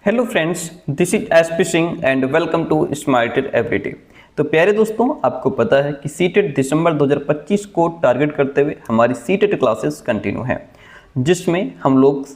Hello friends, this is SP Singh and welcome to smarted everyday. तो प्यारे दोस्तों, आपको पता है कि सीटेट दिसंबर 2025 को टारगेट करते हुए हमारी सीटेट क्लासेस कंटिन्यू हैं, जिसमें हम लोग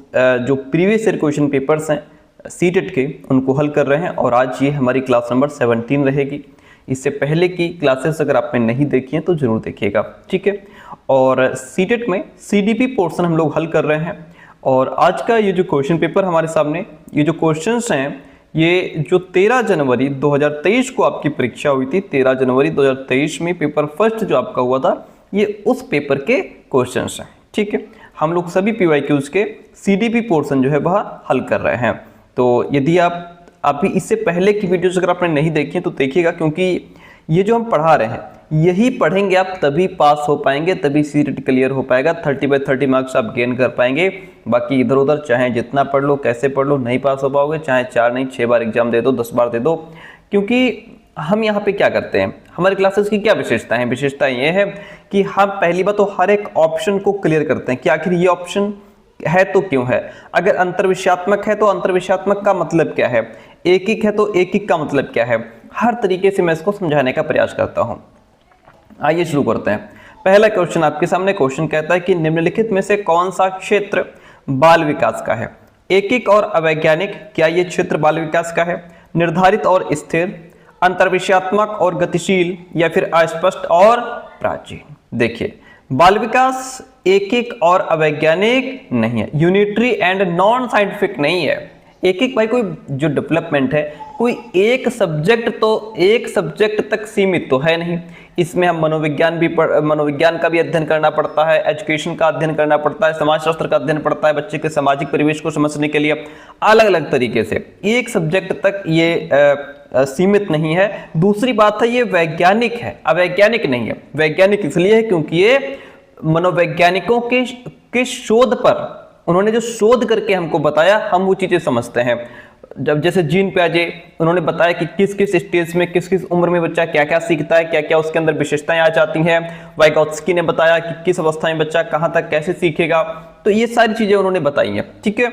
जो प्रीवियस ईयर क्वेश्चन पेपर्स हैं सीटेट के उनको हल कर रहे हैं। और आज ये हमारी क्लास नंबर 17 रहेगी। इससे पहले की क्लासेस अगर आपने नहीं देखी हैं तो जरूर देखिएगा, ठीक है। और सीटेट में सीडीपी पोर्शन हम लोग हल कर रहे हैं। और आज का ये जो क्वेश्चन पेपर हमारे सामने, ये जो क्वेश्चंस हैं, ये जो 13 जनवरी 2023 को आपकी परीक्षा हुई थी, 13 जनवरी 2023 में पेपर फर्स्ट जो आपका हुआ था, ये उस पेपर के क्वेश्चंस हैं, ठीक है। हम लोग सभी पीवाईक्यूज के सीडीपी पोर्शन जो है वह हल कर रहे हैं। तो यदि आप अभी इससे पहले की वीडियोस अगर आपने नहीं देखी तो देखिएगा, क्योंकि ये जो हम पढ़ा रहे हैं यही पढ़ेंगे आप तभी पास हो पाएंगे, तभी सीटेट क्लियर हो पाएगा, 30/30 मार्क्स आप गेन कर पाएंगे। बाकी इधर उधर चाहे जितना पढ़ लो, कैसे पढ़ लो, नहीं पास हो पाओगे। चाहे 4 नहीं 6 बार एग्जाम दे दो, 10 बार दे दो। क्योंकि हम यहाँ पे क्या करते हैं, हमारे क्लासेस की क्या विशेषता है? विशेषता ये है कि हम पहली बात तो हर एक ऑप्शन को क्लियर करते हैं कि आखिर ये ऑप्शन है तो क्यों है। अगर अंतर्विषयात्मक है तो अंतर्विषयात्मक का मतलब क्या है, एकिक है तो एकिक का मतलब क्या है। हर तरीके से मैं इसको समझाने का प्रयास करता हूं। आइए शुरू करते हैं। पहला क्वेश्चन आपके सामने क्वेश्चन कहता है कि निम्नलिखित में से कौन सा क्षेत्र बाल विकास का है? एकिक और अवैज्ञानिक, क्या ये क्षेत्र बाल विकास का है? निर्धारित और स्थिर, अंतर्विषयात्मक और गतिशील, या फिर अस्पष्ट और प्राचीन? देखिए, बाल विकास एकिक और अवैज्ञानिक नहीं है, यूनिटरी एंड नॉन साइंटिफिक नहीं है। एकिक भाई कोई जो डेवलपमेंट है, कोई एक सब्जेक्ट तक सीमित तो है नहीं। इसमें हम मनोविज्ञान का भी अध्ययन करना पड़ता है, एजुकेशन का अध्ययन करना पड़ता है, समाजशास्त्र का अध्ययन पड़ता है, बच्चे के सामाजिक परिवेश को समझने के लिए अलग अलग तरीके से। एक सब्जेक्ट तक ये सीमित नहीं है। दूसरी बात है, ये वैज्ञानिक है, अवैज्ञानिक नहीं है। वैज्ञानिक इसलिए है क्योंकि ये मनोवैज्ञानिकों के शोध पर, उन्होंने जो शोध करके हमको बताया, हम वो चीजें समझते हैं। जब जैसे जीन पियाजे, उन्होंने बताया कि किस किस स्टेज में, किस किस उम्र में बच्चा क्या क्या सीखता है, क्या क्या उसके अंदर विशेषताएं आ जाती हैं। वाइगोत्स्की ने बताया कि किस अवस्था में बच्चा कहां तक कैसे सीखेगा। तो ये सारी चीजें उन्होंने बताई हैं, ठीक है।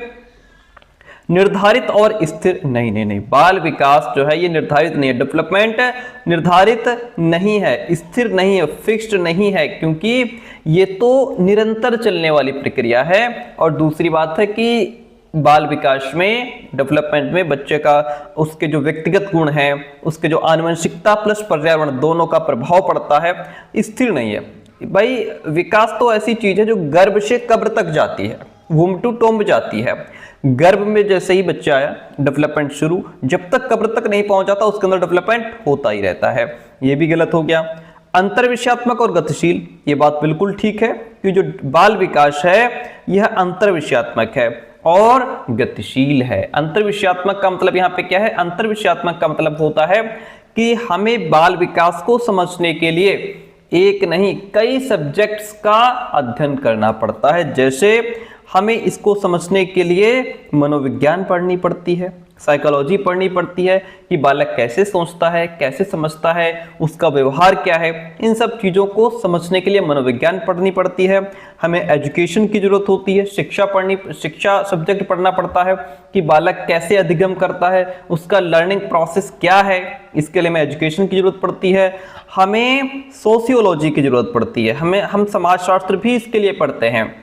निर्धारित और स्थिर नहीं, बाल विकास जो है ये निर्धारित नहीं है। डेवलपमेंट निर्धारित नहीं है, स्थिर नहीं है, फिक्स्ड नहीं है, क्योंकि ये तो निरंतर चलने वाली प्रक्रिया है। और दूसरी बात है कि बाल विकास में, डेवलपमेंट में बच्चे का, उसके जो व्यक्तिगत गुण हैं, उसके जो आनुवंशिकता प्लस पर्यावरण दोनों का प्रभाव पड़ता है, स्थिर नहीं है। भाई विकास तो ऐसी चीज है जो गर्भ से कब्र तक जाती है, वुम टू टोम्ब जाती है। गर्भ में जैसे ही बच्चा आया, डेवलपमेंट शुरू, जब तक कब्र तक नहीं पहुंच जाता उसके अंदर डेवलपमेंट होता ही रहता है। ये भी गलत हो गया। अंतर्विषयात्मक और गतिशील, ये बात बिल्कुल ठीक है कि जो बाल विकास है यह अंतर्विषयात्मक है और गतिशील है। अंतर्विषयात्मक का मतलब यहाँ पे क्या है? अंतर्विषयात्मक का मतलब होता है कि हमें बाल विकास को समझने के लिए एक नहीं कई सब्जेक्ट्स का अध्ययन करना पड़ता है। जैसे हमें इसको समझने के लिए मनोविज्ञान पढ़नी पड़ती है, साइकोलॉजी पढ़नी पड़ती है कि बालक कैसे सोचता है, कैसे समझता है, उसका व्यवहार क्या है। इन सब चीज़ों को समझने के लिए मनोविज्ञान पढ़नी पड़ती है। हमें एजुकेशन की जरूरत होती है, शिक्षा सब्जेक्ट पढ़ना पड़ता है कि बालक कैसे अधिगम करता है, उसका लर्निंग प्रोसेस क्या है। इसके लिए हमें एजुकेशन की जरूरत पड़ती है। हमें सोशियोलॉजी की जरूरत पड़ती है, हम समाजशास्त्र भी इसके लिए पढ़ते हैं,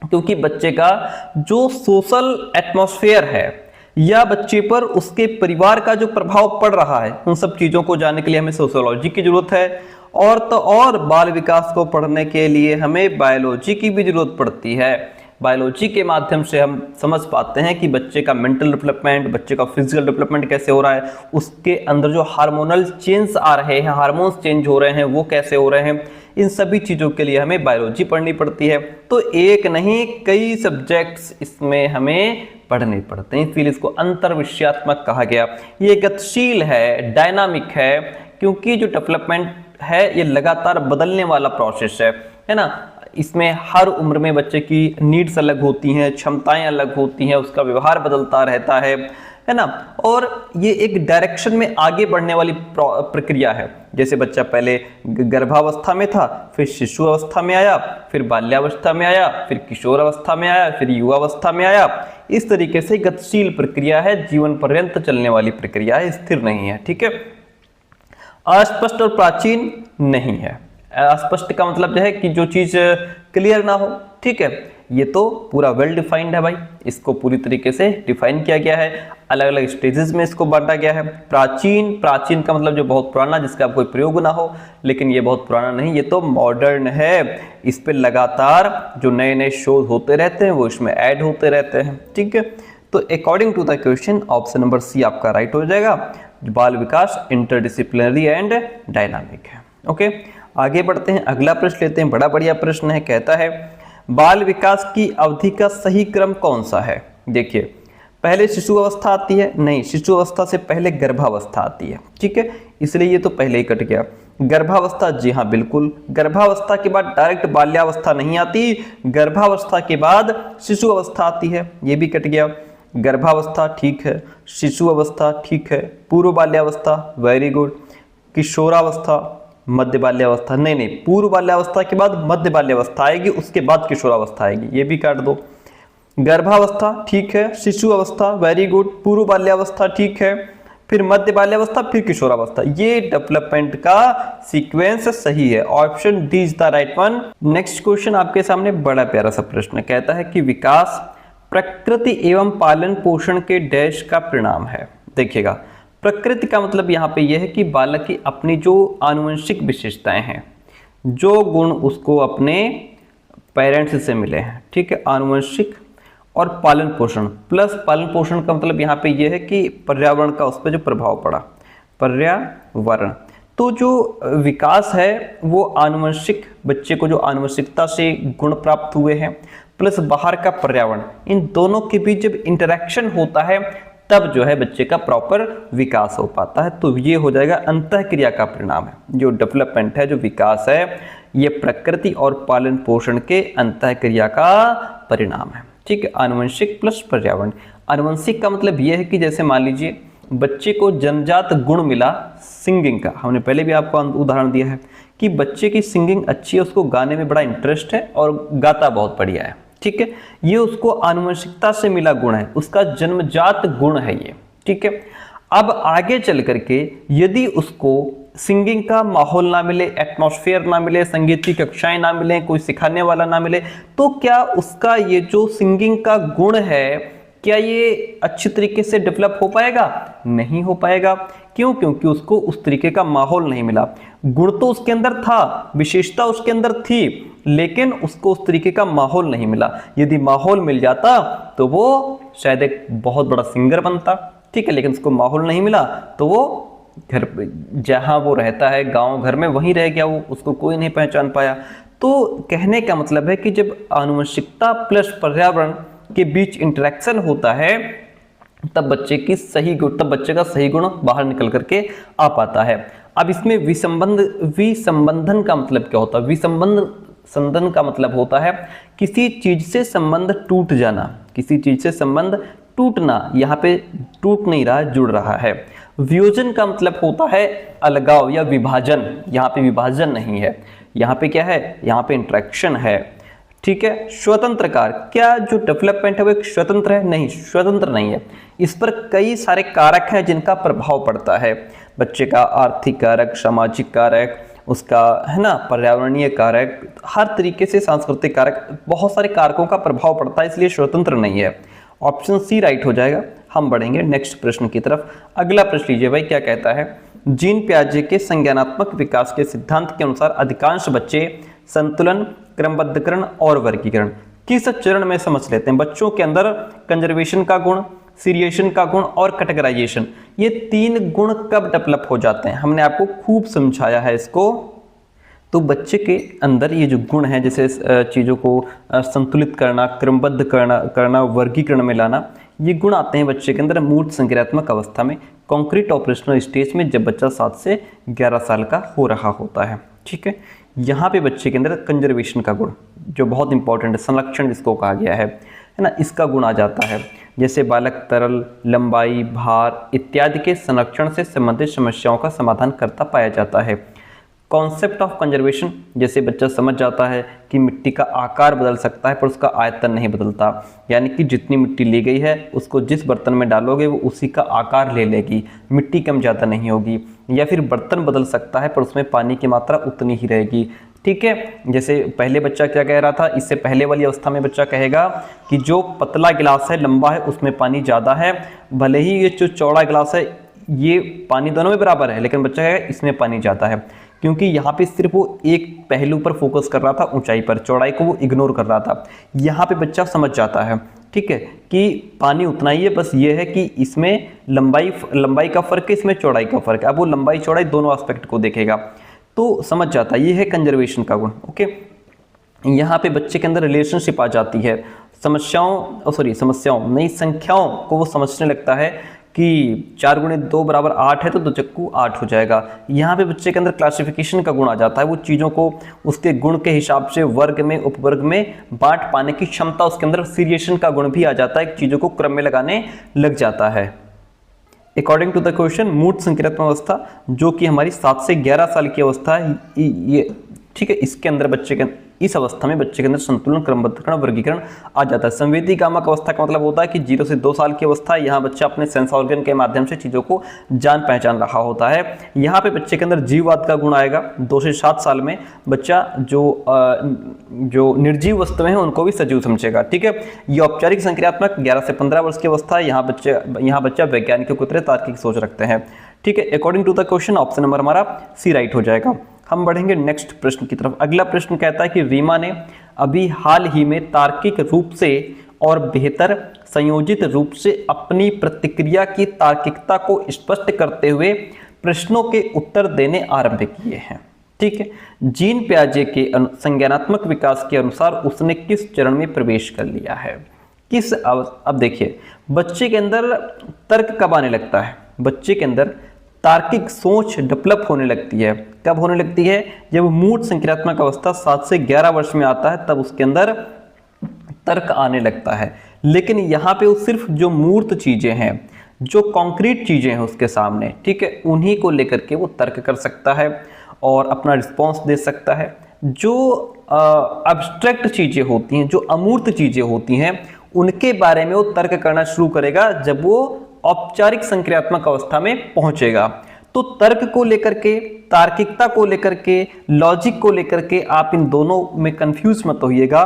क्योंकि बच्चे का जो सोशल एटमॉस्फेयर है या बच्चे पर उसके परिवार का जो प्रभाव पड़ रहा है, उन सब चीजों को जानने के लिए हमें सोशियोलॉजी की जरूरत है। और तो और बाल विकास को पढ़ने के लिए हमें बायोलॉजी की भी जरूरत पड़ती है। बायोलॉजी के माध्यम से हम समझ पाते हैं कि बच्चे का मेंटल डेवलपमेंट, बच्चे का फिजिकल डेवलपमेंट कैसे हो रहा है, उसके अंदर जो हार्मोनल चेंज आ रहे हैं, हार्मोन्स चेंज हो रहे हैं, वो कैसे हो रहे हैं। इन सभी चीज़ों के लिए हमें बायोलॉजी पढ़नी पड़ती है। तो एक नहीं कई सब्जेक्ट्स इसमें हमें पढ़ने पड़ते हैं, इसलिए इसको अंतर्विषयात्मक कहा गया। ये गतिशील है, डायनामिक है, क्योंकि जो डेवलपमेंट है ये लगातार बदलने वाला प्रोसेस है ना। इसमें हर उम्र में बच्चे की नीड्स अलग होती हैं, क्षमताएं अलग होती हैं, उसका व्यवहार बदलता रहता है। है ना। और ये एक डायरेक्शन में आगे बढ़ने वाली प्रक्रिया है। जैसे बच्चा पहले गर्भावस्था में था, फिर शिशु अवस्था में आया, फिर बाल्यावस्था में आया, फिर किशोर अवस्था में आया, फिर युवावस्था में आया। इस तरीके से गतिशील प्रक्रिया है, जीवन पर्यंत चलने वाली प्रक्रिया है, स्थिर नहीं है। ठीक है, अस्पष्ट और प्राचीन नहीं है। अस्पष्ट का मतलब जो है कि जो चीज क्लियर ना हो। ठीक है, ये तो पूरा वेल डिफाइंड है भाई, इसको पूरी तरीके से डिफाइन किया गया है, अलग अलग स्टेजेस में इसको बांटा गया है। प्राचीन, प्राचीन का मतलब जो बहुत पुराना, जिसका कोई प्रयोग ना हो, लेकिन ये बहुत पुराना नहीं, ये तो मॉडर्न है। इस पे लगातार जो नए नए शोध होते रहते हैं वो इसमें ऐड होते रहते हैं। ठीक है, तो according to the question option number C आपका राइट हो जाएगा। बाल विकास इंटरडिसिप्लिनरी एंड डायनामिक है। ओके, आगे बढ़ते हैं, अगला प्रश्न लेते हैं। बड़ा बढ़िया प्रश्न है, कहता है बाल विकास की अवधि का सही क्रम कौन सा है। देखिए, पहले शिशु अवस्था आती है, नहीं, शिशु अवस्था से पहले गर्भावस्था आती है। ठीक है, इसलिए ये तो पहले ही कट गया। गर्भावस्था, जी हाँ बिल्कुल, गर्भावस्था के बाद डायरेक्ट बाल्यावस्था नहीं आती, गर्भावस्था के बाद शिशु अवस्था आती है, ये भी कट गया। गर्भावस्था ठीक है, शिशु अवस्था ठीक है, पूर्व बाल्यावस्था वेरी गुड, किशोरावस्था, मध्य बाल्यावस्था नहीं, पूर्व बाल्यावस्था के बाद मध्य बाल्यावस्था आएगी, उसके बाद किशोरावस्था आएगी, ये भी काट दो। गर्भावस्था ठीक है, शिशु अवस्था वेरी गुड, पूर्व बाल्यावस्था ठीक है, फिर मध्य बाल्यावस्था, फिर किशोरावस्था। ये डेवलपमेंट का सीक्वेंस सही है, option D is the right one. Next question आपके सामने बड़ा प्यारा सा प्रश्न, कहता है कि विकास प्रकृति एवं पालन पोषण के डैश का परिणाम है। देखिएगा, प्रकृति का मतलब यहाँ पे यह है कि बालक की अपनी जो आनुवंशिक विशेषताएं हैं, जो गुण उसको अपने पेरेंट्स से मिले हैं। ठीक है, आनुवंशिक और पालन पोषण, प्लस पालन पोषण का मतलब यहाँ पे यह है कि पर्यावरण का उस पर जो प्रभाव पड़ा, पर्यावरण। तो जो विकास है वो आनुवंशिक, बच्चे को जो आनुवंशिकता से गुण प्राप्त हुए हैं, प्लस बाहर का पर्यावरण, इन दोनों के बीच जब इंटरेक्शन होता है तब जो है बच्चे का प्रॉपर विकास हो पाता है। तो ये हो जाएगा अंतःक्रिया का परिणाम है। जो डेवलपमेंट है, जो विकास है, ये प्रकृति और पालन पोषण के अंतःक्रिया का परिणाम है। ठीक है, आनुवंशिक प्लस पर्यावरण। आनुवंशिक का मतलब यह है कि जैसे मान लीजिए बच्चे को जन्मजात गुण मिला सिंगिंग का, हमने पहले भी आपको उदाहरण दिया है कि बच्चे की सिंगिंग अच्छी है, उसको गाने में बड़ा इंटरेस्ट है और गाता बहुत बढ़िया है। ठीक है, ये उसको आनुवंशिकता से मिला गुण है, उसका जन्मजात गुण है ये। ठीक है, अब आगे चल करके यदि उसको सिंगिंग का माहौल ना मिले, एटमॉस्फेयर ना मिले, संगीत की कक्षाएं ना मिले, कोई सिखाने वाला ना मिले, तो क्या उसका ये जो सिंगिंग का गुण है, क्या ये अच्छी तरीके से डेवलप हो पाएगा? नहीं हो पाएगा। क्यों? क्योंकि उसको उस तरीके का माहौल नहीं मिला। गुण तो उसके अंदर था, विशेषता उसके अंदर थी, लेकिन उसको उस तरीके का माहौल नहीं मिला। यदि माहौल मिल जाता तो वो शायद एक बहुत बड़ा सिंगर बनता। ठीक है, लेकिन उसको माहौल नहीं मिला तो वो घर, जहां वो रहता है गांव घर में, वहीं रह गया, वो उसको कोई नहीं पहचान पाया। तो कहने का मतलब है कि जब आनुवंशिकता प्लस पर्यावरण के बीच इंटरेक्शन होता है तब बच्चे की सही गुण, तब बच्चे का सही गुण बाहर निकल करके आ पाता है। अब इसमें विसंबंधन का मतलब क्या होता है? संबंधन का मतलब होता है किसी चीज से संबंध टूट जाना, किसी चीज से संबंध टूटना। यहाँ पे टूट नहीं रहा, जुड़ रहा है। वियोजन का मतलब होता है अलगाव या विभाजन। यहाँ पे विभाजन नहीं है, यहाँ पे क्या है? यहाँ पे इंटरेक्शन है। ठीक है, स्वतंत्र कारक, क्या जो डेवलपमेंट है वो एक स्वतंत्र है? नहीं, स्वतंत्र नहीं है। इस पर कई सारे कारक हैं जिनका प्रभाव पड़ता है। बच्चे का आर्थिक कारक, सामाजिक कारक, उसका है ना पर्यावरणीय कारक, हर तरीके से सांस्कृतिक कारक, बहुत सारे कारकों का प्रभाव पड़ता है, इसलिए स्वतंत्र नहीं है। ऑप्शन सी राइट हो जाएगा। हम बढ़ेंगे नेक्स्ट प्रश्न की तरफ। अगला प्रश्न लीजिए भाई, क्या कहता है? जीन पियाजे के संज्ञानात्मक विकास के सिद्धांत के अनुसार अधिकांश बच्चे संतुलन, क्रमबद्धकरण और वर्गीकरण किस चरण में समझ लेते हैं? बच्चों के अंदर कंजर्वेशन का गुण, सीरिएशन का गुण और कैटेगराइजेशन, ये तीन गुण कब डेवलप हो जाते हैं? हमने आपको खूब समझाया है इसको। तो बच्चे के अंदर ये जो गुण है, जैसे चीज़ों को संतुलित करना, क्रमबद्ध करना, वर्गीकरण में लाना, ये गुण आते हैं बच्चे के अंदर मूर्त संज्ञानात्मक अवस्था में, कॉन्क्रीट ऑपरेशनल स्टेज में, जब बच्चा 7 से 11 साल का हो रहा होता है। ठीक है, यहाँ पे बच्चे के अंदर कंजर्वेशन का गुण जो बहुत इंपॉर्टेंट है, संरक्षण जिसको कहा गया है, है ना, इसका गुण आ जाता है। जैसे बालक तरल, लंबाई, भार इत्यादि के संरक्षण से संबंधित समस्याओं का समाधान करता पाया जाता है। कॉन्सेप्ट ऑफ कंजर्वेशन, जैसे बच्चा समझ जाता है कि मिट्टी का आकार बदल सकता है पर उसका आयतन नहीं बदलता, यानी कि जितनी मिट्टी ली गई है उसको जिस बर्तन में डालोगे वो उसी का आकार ले लेगी, मिट्टी कम ज़्यादा नहीं होगी। या फिर बर्तन बदल सकता है पर उसमें पानी की मात्रा उतनी ही रहेगी। ठीक है, जैसे पहले बच्चा क्या कह रहा था, इससे पहले वाली अवस्था में बच्चा कहेगा कि जो पतला गिलास है, लंबा है, उसमें पानी ज़्यादा है, भले ही ये जो चौड़ा गिलास है ये पानी दोनों में बराबर है, लेकिन बच्चा कहेगा इसमें पानी ज़्यादा है, क्योंकि यहाँ पे सिर्फ वो एक पहलू पर फोकस कर रहा था, ऊंचाई पर, चौड़ाई को वो इग्नोर कर रहा था। यहाँ पे बच्चा समझ जाता है, ठीक है, कि पानी उतना ही है, बस ये है कि इसमें लंबाई का फर्क है, इसमें चौड़ाई का फर्क है। अब वो लंबाई चौड़ाई दोनों एस्पेक्ट को देखेगा तो समझ जाता है। ये है कंजर्वेशन का गुण। ओके, यहाँ पे बच्चे के अंदर रिलेशनशिप आ जाती है, समस्याओं नहीं, संख्याओं को वो समझने लगता है कि 4 × 2 = 8 है तो 2 चक्कू 8 हो जाएगा। यहाँ पे बच्चे के अंदर क्लासिफिकेशन का गुण आ जाता है, वो चीज़ों को उसके गुण के हिसाब से वर्ग में, उपवर्ग में बांट पाने की क्षमता, उसके अंदर सीरिएशन का गुण भी आ जाता है, चीज़ों को क्रम में लगाने लग जाता है। अकॉर्डिंग टू द क्वेश्चन, मूर्त संक्रियात्मक अवस्था जो कि हमारी 7 से 11 साल की अवस्था है, ये ठीक है, इसके अंदर बच्चे के इस अवस्था में बच्चे के अंदर संतुलन, क्रमबद्धकरण, वर्गीकरण आ जाता है। संवेदी कामक अवस्था का मतलब होता है कि 0 से 2 साल की अवस्था है, यहाँ बच्चा अपने सेंस ऑर्गन के माध्यम से चीज़ों को जान पहचान रहा होता है। यहाँ पे बच्चे के अंदर जीववाद का गुण आएगा। 2 से 7 साल में बच्चा जो निर्जीव वस्तुएं हैं उनको भी सजीव समझेगा। ठीक है, ये औपचारिक संक्रियात्मक 11 से 15 वर्ष की अवस्था है। यहाँ बच्चा वैज्ञानिकों की तरह तार्किक सोच रखते हैं। ठीक है, according to the question option number हमारा सी राइट हो जाएगा। हम बढ़ेंगे नेक्स्ट प्रश्न की तरफ। अगला प्रश्न कहता है कि रीमा ने अभी हाल ही में तार्किक रूप से और बेहतर संयोजित रूप से अपनी प्रतिक्रिया की तार्किकता को स्पष्ट करते हुए प्रश्नों के उत्तर देने आरंभ किए हैं। ठीक है, जीन पियाजे के संज्ञानात्मक विकास के अनुसार उसने किस चरण में प्रवेश कर लिया है? अब देखिए, बच्चे के अंदर तर्क कब आने लगता है? बच्चे के अंदर तार्किक सोच डेवलप होने लगती है। कब होने लगती है? जब मूर्त संक्रियात्मक अवस्था 7 से 11 वर्ष में आता है, तब उसके अंदर तर्क आने लगता है। लेकिन यहाँ पे वो सिर्फ जो मूर्त चीजें हैं, जो कॉन्क्रीट चीजें हैं उसके सामने, ठीक है, उन्हीं को लेकर के वो तर्क कर सकता है और अपना रिस्पॉन्स दे सकता है। जो अब्स्ट्रैक्ट चीजें होती हैं, जो अमूर्त चीजें होती हैं, उनके बारे में वो तर्क करना शुरू करेगा जब वो औपचारिक संक्रियात्मक अवस्था में पहुंचेगा। तो तर्क को लेकर के, तार्किकता को लेकर के, लॉजिक को लेकर के आप इन दोनों में कंफ्यूज मत होइएगा।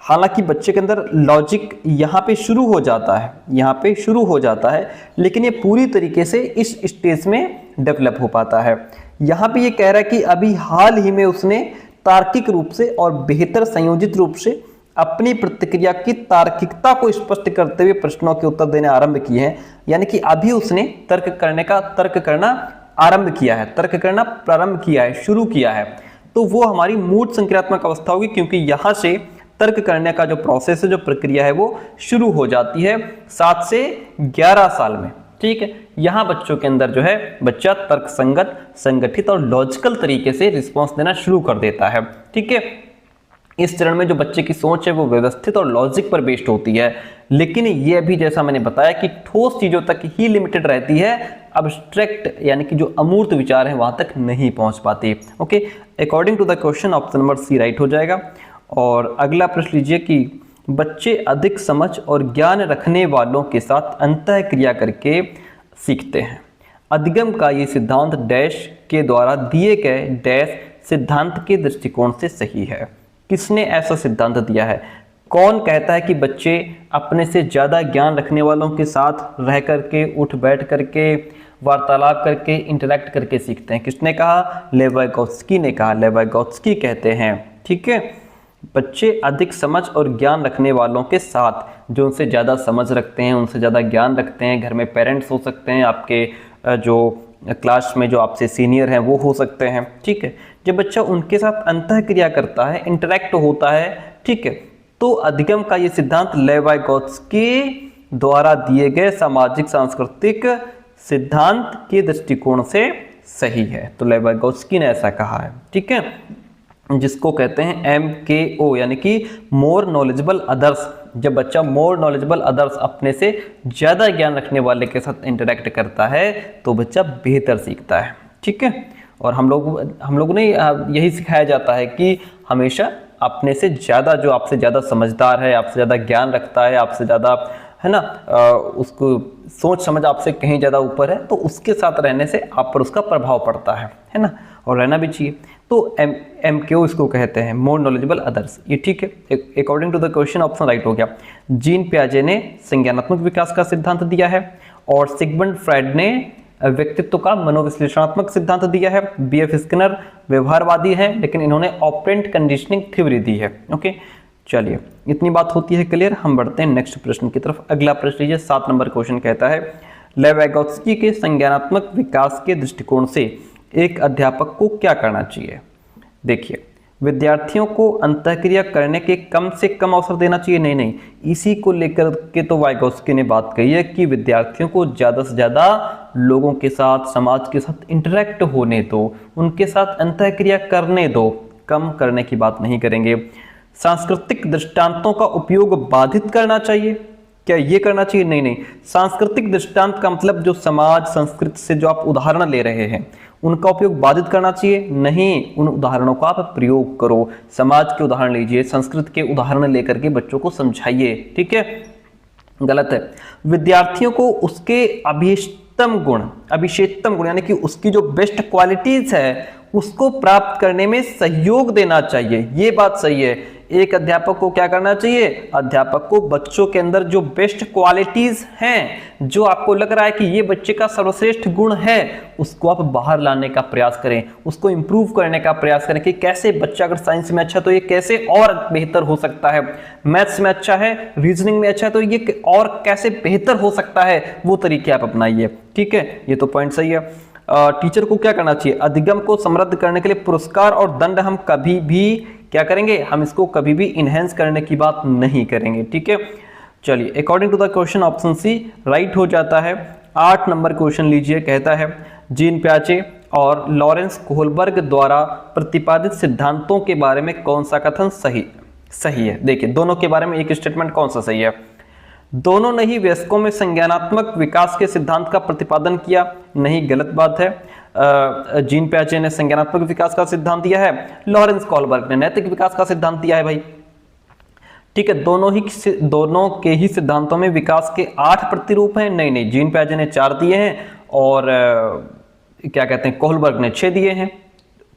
हालांकि बच्चे के अंदर लॉजिक यहाँ पे शुरू हो जाता है, यहाँ पे शुरू हो जाता है, लेकिन ये पूरी तरीके से इस स्टेज में डेवलप हो पाता है। यहाँ पे ये कह रहा है कि अभी हाल ही में उसने तार्किक रूप से और बेहतर संयोजित रूप से अपनी प्रतिक्रिया की तार्किकता को स्पष्ट करते हुए प्रश्नों के उत्तर देने आरंभ किए हैं। यानी कि अभी उसने तर्क करना आरंभ किया है, तर्क करना प्रारंभ किया है, शुरू किया है। तो वो हमारी मूर्त संक्रियात्मक अवस्था होगी, क्योंकि यहाँ से तर्क करने का जो प्रोसेस है, जो प्रक्रिया है, वो शुरू हो जाती है 7 से 11 साल में। ठीक है, यहाँ बच्चों के अंदर जो है बच्चा तर्क संगत, संगठित और लॉजिकल तरीके से रिस्पॉन्स देना शुरू कर देता है। ठीक है, इस चरण में जो बच्चे की सोच है वो व्यवस्थित और लॉजिक पर बेस्ड होती है, लेकिन ये अभी जैसा मैंने बताया कि ठोस चीजों तक ही लिमिटेड रहती है, अब्स्ट्रैक्ट यानी कि जो अमूर्त विचार है वहां तक नहीं पहुंच पाती। Okay, according to the question option number C right हो जाएगा। और अगला प्रश्न लीजिए कि बच्चे अधिक समझ और ज्ञान रखने वालों के साथ अंतःक्रिया करके सीखते हैं। अधिगम का ये सिद्धांत डैश के द्वारा दिए गए डैश सिद्धांत के दृष्टिकोण से सही है। किसने ऐसा सिद्धांत दिया है? कौन कहता है कि बच्चे अपने से ज़्यादा ज्ञान रखने वालों के साथ रह करके, उठ बैठ करके, वार्तालाप करके, इंटरेक्ट करके सीखते हैं? किसने कहा? लेवाइगोत्स्की ने कहा। लेवाइगोत्स्की कहते हैं, ठीक है, बच्चे अधिक समझ और ज्ञान रखने वालों के साथ, जो उनसे ज़्यादा समझ रखते हैं, उनसे ज़्यादा ज्ञान रखते हैं, घर में पेरेंट्स हो सकते हैं, आपके जो क्लास में जो आपसे सीनियर हैं वो हो सकते हैं। ठीक है, जब बच्चा उनके साथ अंतःक्रिया करता है, इंटरेक्ट होता है, ठीक है, तो अधिगम का ये सिद्धांत लेवाइगोत्स्की द्वारा दिए गए सामाजिक सांस्कृतिक सिद्धांत के दृष्टिकोण से सही है। तो लेवाइगोत्स्की ने ऐसा कहा है। ठीक है, जिसको कहते हैं MKO यानी कि मोर नॉलेजेबल अदर्स, जब बच्चा मोर नॉलेजेबल अदर्स, अपने से ज़्यादा ज्ञान रखने वाले के साथ इंटरेक्ट करता है तो बच्चा बेहतर सीखता है। ठीक है, और हम लोग ने यही सिखाया जाता है कि हमेशा अपने से ज़्यादा, जो आपसे ज़्यादा समझदार है, आपसे ज़्यादा ज्ञान रखता है, आपसे ज़्यादा, है ना, उसको सोच समझ आपसे कहीं ज़्यादा ऊपर है, तो उसके साथ रहने से आप पर उसका प्रभाव पड़ता है ना, और रहना भी चाहिए। तो MQ इसको कहते हैं, मोर नॉलेजेबल अदर्स। ये ठीक है, according to the question option right हो गया। जीन पियाजे ने संज्ञानात्मक विकास का सिद्धांत दिया है और सिगमंड फ्राइड ने व्यक्तित्व का मनोविश्लेषणात्मक सिद्धांत दिया है। BF स्किनर व्यवहारवादी है, लेकिन इन्होंने ऑपरेंट कंडीशनिंग थ्योरी दी है। ओके, चलिए इतनी बात होती है क्लियर। हम बढ़ते हैं नेक्स्ट प्रश्न की तरफ। अगला प्रश्न लीजिए, 7 नंबर क्वेश्चन कहता है, लेव वाइगोत्स्की के संज्ञानात्मक विकास के दृष्टिकोण से एक अध्यापक को क्या करना चाहिए। देखिए, विद्यार्थियों को अंतःक्रिया करने के कम से कम अवसर देना चाहिए। नहीं, इसी को लेकर के तो वाइगोत्स्की ने बात कही है कि विद्यार्थियों को ज़्यादा से ज़्यादा लोगों के साथ, समाज के साथ इंटरेक्ट होने दो, उनके साथ अंतःक्रिया करने दो, कम करने की बात नहीं करेंगे। सांस्कृतिक दृष्टांतों का उपयोग बाधित करना चाहिए, क्या ये करना चाहिए? नहीं, सांस्कृतिक दृष्टांत का मतलब जो समाज संस्कृति से जो आप उदाहरण ले रहे हैं उनका उपयोग बाधित करना चाहिए? नहीं, उन उदाहरणों का आप प्रयोग करो। समाज के उदाहरण लीजिए, संस्कृति के उदाहरण लेकर के बच्चों को समझाइए। ठीक है, गलत है। विद्यार्थियों को उसके अभिष्टम गुण यानी कि उसकी जो बेस्ट क्वालिटीज है उसको प्राप्त करने में सहयोग देना चाहिए। ये बात सही है। एक अध्यापक को क्या करना चाहिए? अध्यापक को बच्चों के अंदर जो बेस्ट क्वालिटीज हैं, जो आपको लग रहा है कि ये बच्चे का सर्वश्रेष्ठ गुण है, उसको आप बाहर लाने का प्रयास करें, उसको इंप्रूव करने का प्रयास करें कि कैसे बच्चा अगर साइंस में अच्छा तो ये कैसे और बेहतर हो सकता है, मैथ्स में अच्छा है, रीजनिंग में अच्छा है तो ये और कैसे बेहतर हो सकता है, वो तरीके आप अपनाइए। ठीक है, ये तो पॉइंट सही है। टीचर को क्या करना चाहिए? अधिगम को समृद्ध करने के लिए पुरस्कार और दंड हम कभी भी क्या करेंगे? हम इसको कभी भी इनहेंस करने की बात नहीं करेंगे। ठीक है, चलिए according to the question option C right हो जाता है। 8 नंबर क्वेश्चन लीजिए, कहता है जीन पियाजे और लॉरेंस कोहलबर्ग द्वारा प्रतिपादित सिद्धांतों के बारे में कौन सा कथन सही है? देखिए, दोनों के बारे में एक स्टेटमेंट कौन सा सही है? दोनों ने ही वयस्कों में संज्ञानात्मक विकास के सिद्धांत का प्रतिपादन किया। नहीं, गलत बात है। जीन पियाजे ने संज्ञानात्मक विकास का सिद्धांत दिया है, लॉरेंस कोहलबर्ग ने नैतिक विकास का सिद्धांत दिया है भाई। ठीक है, दोनों के ही सिद्धांतों में विकास के 8 प्रतिरूप हैं। नहीं, जीन पियाजे ने 4 दिए हैं और क्या कहते हैं, कोहलबर्ग ने 6 दिए हैं।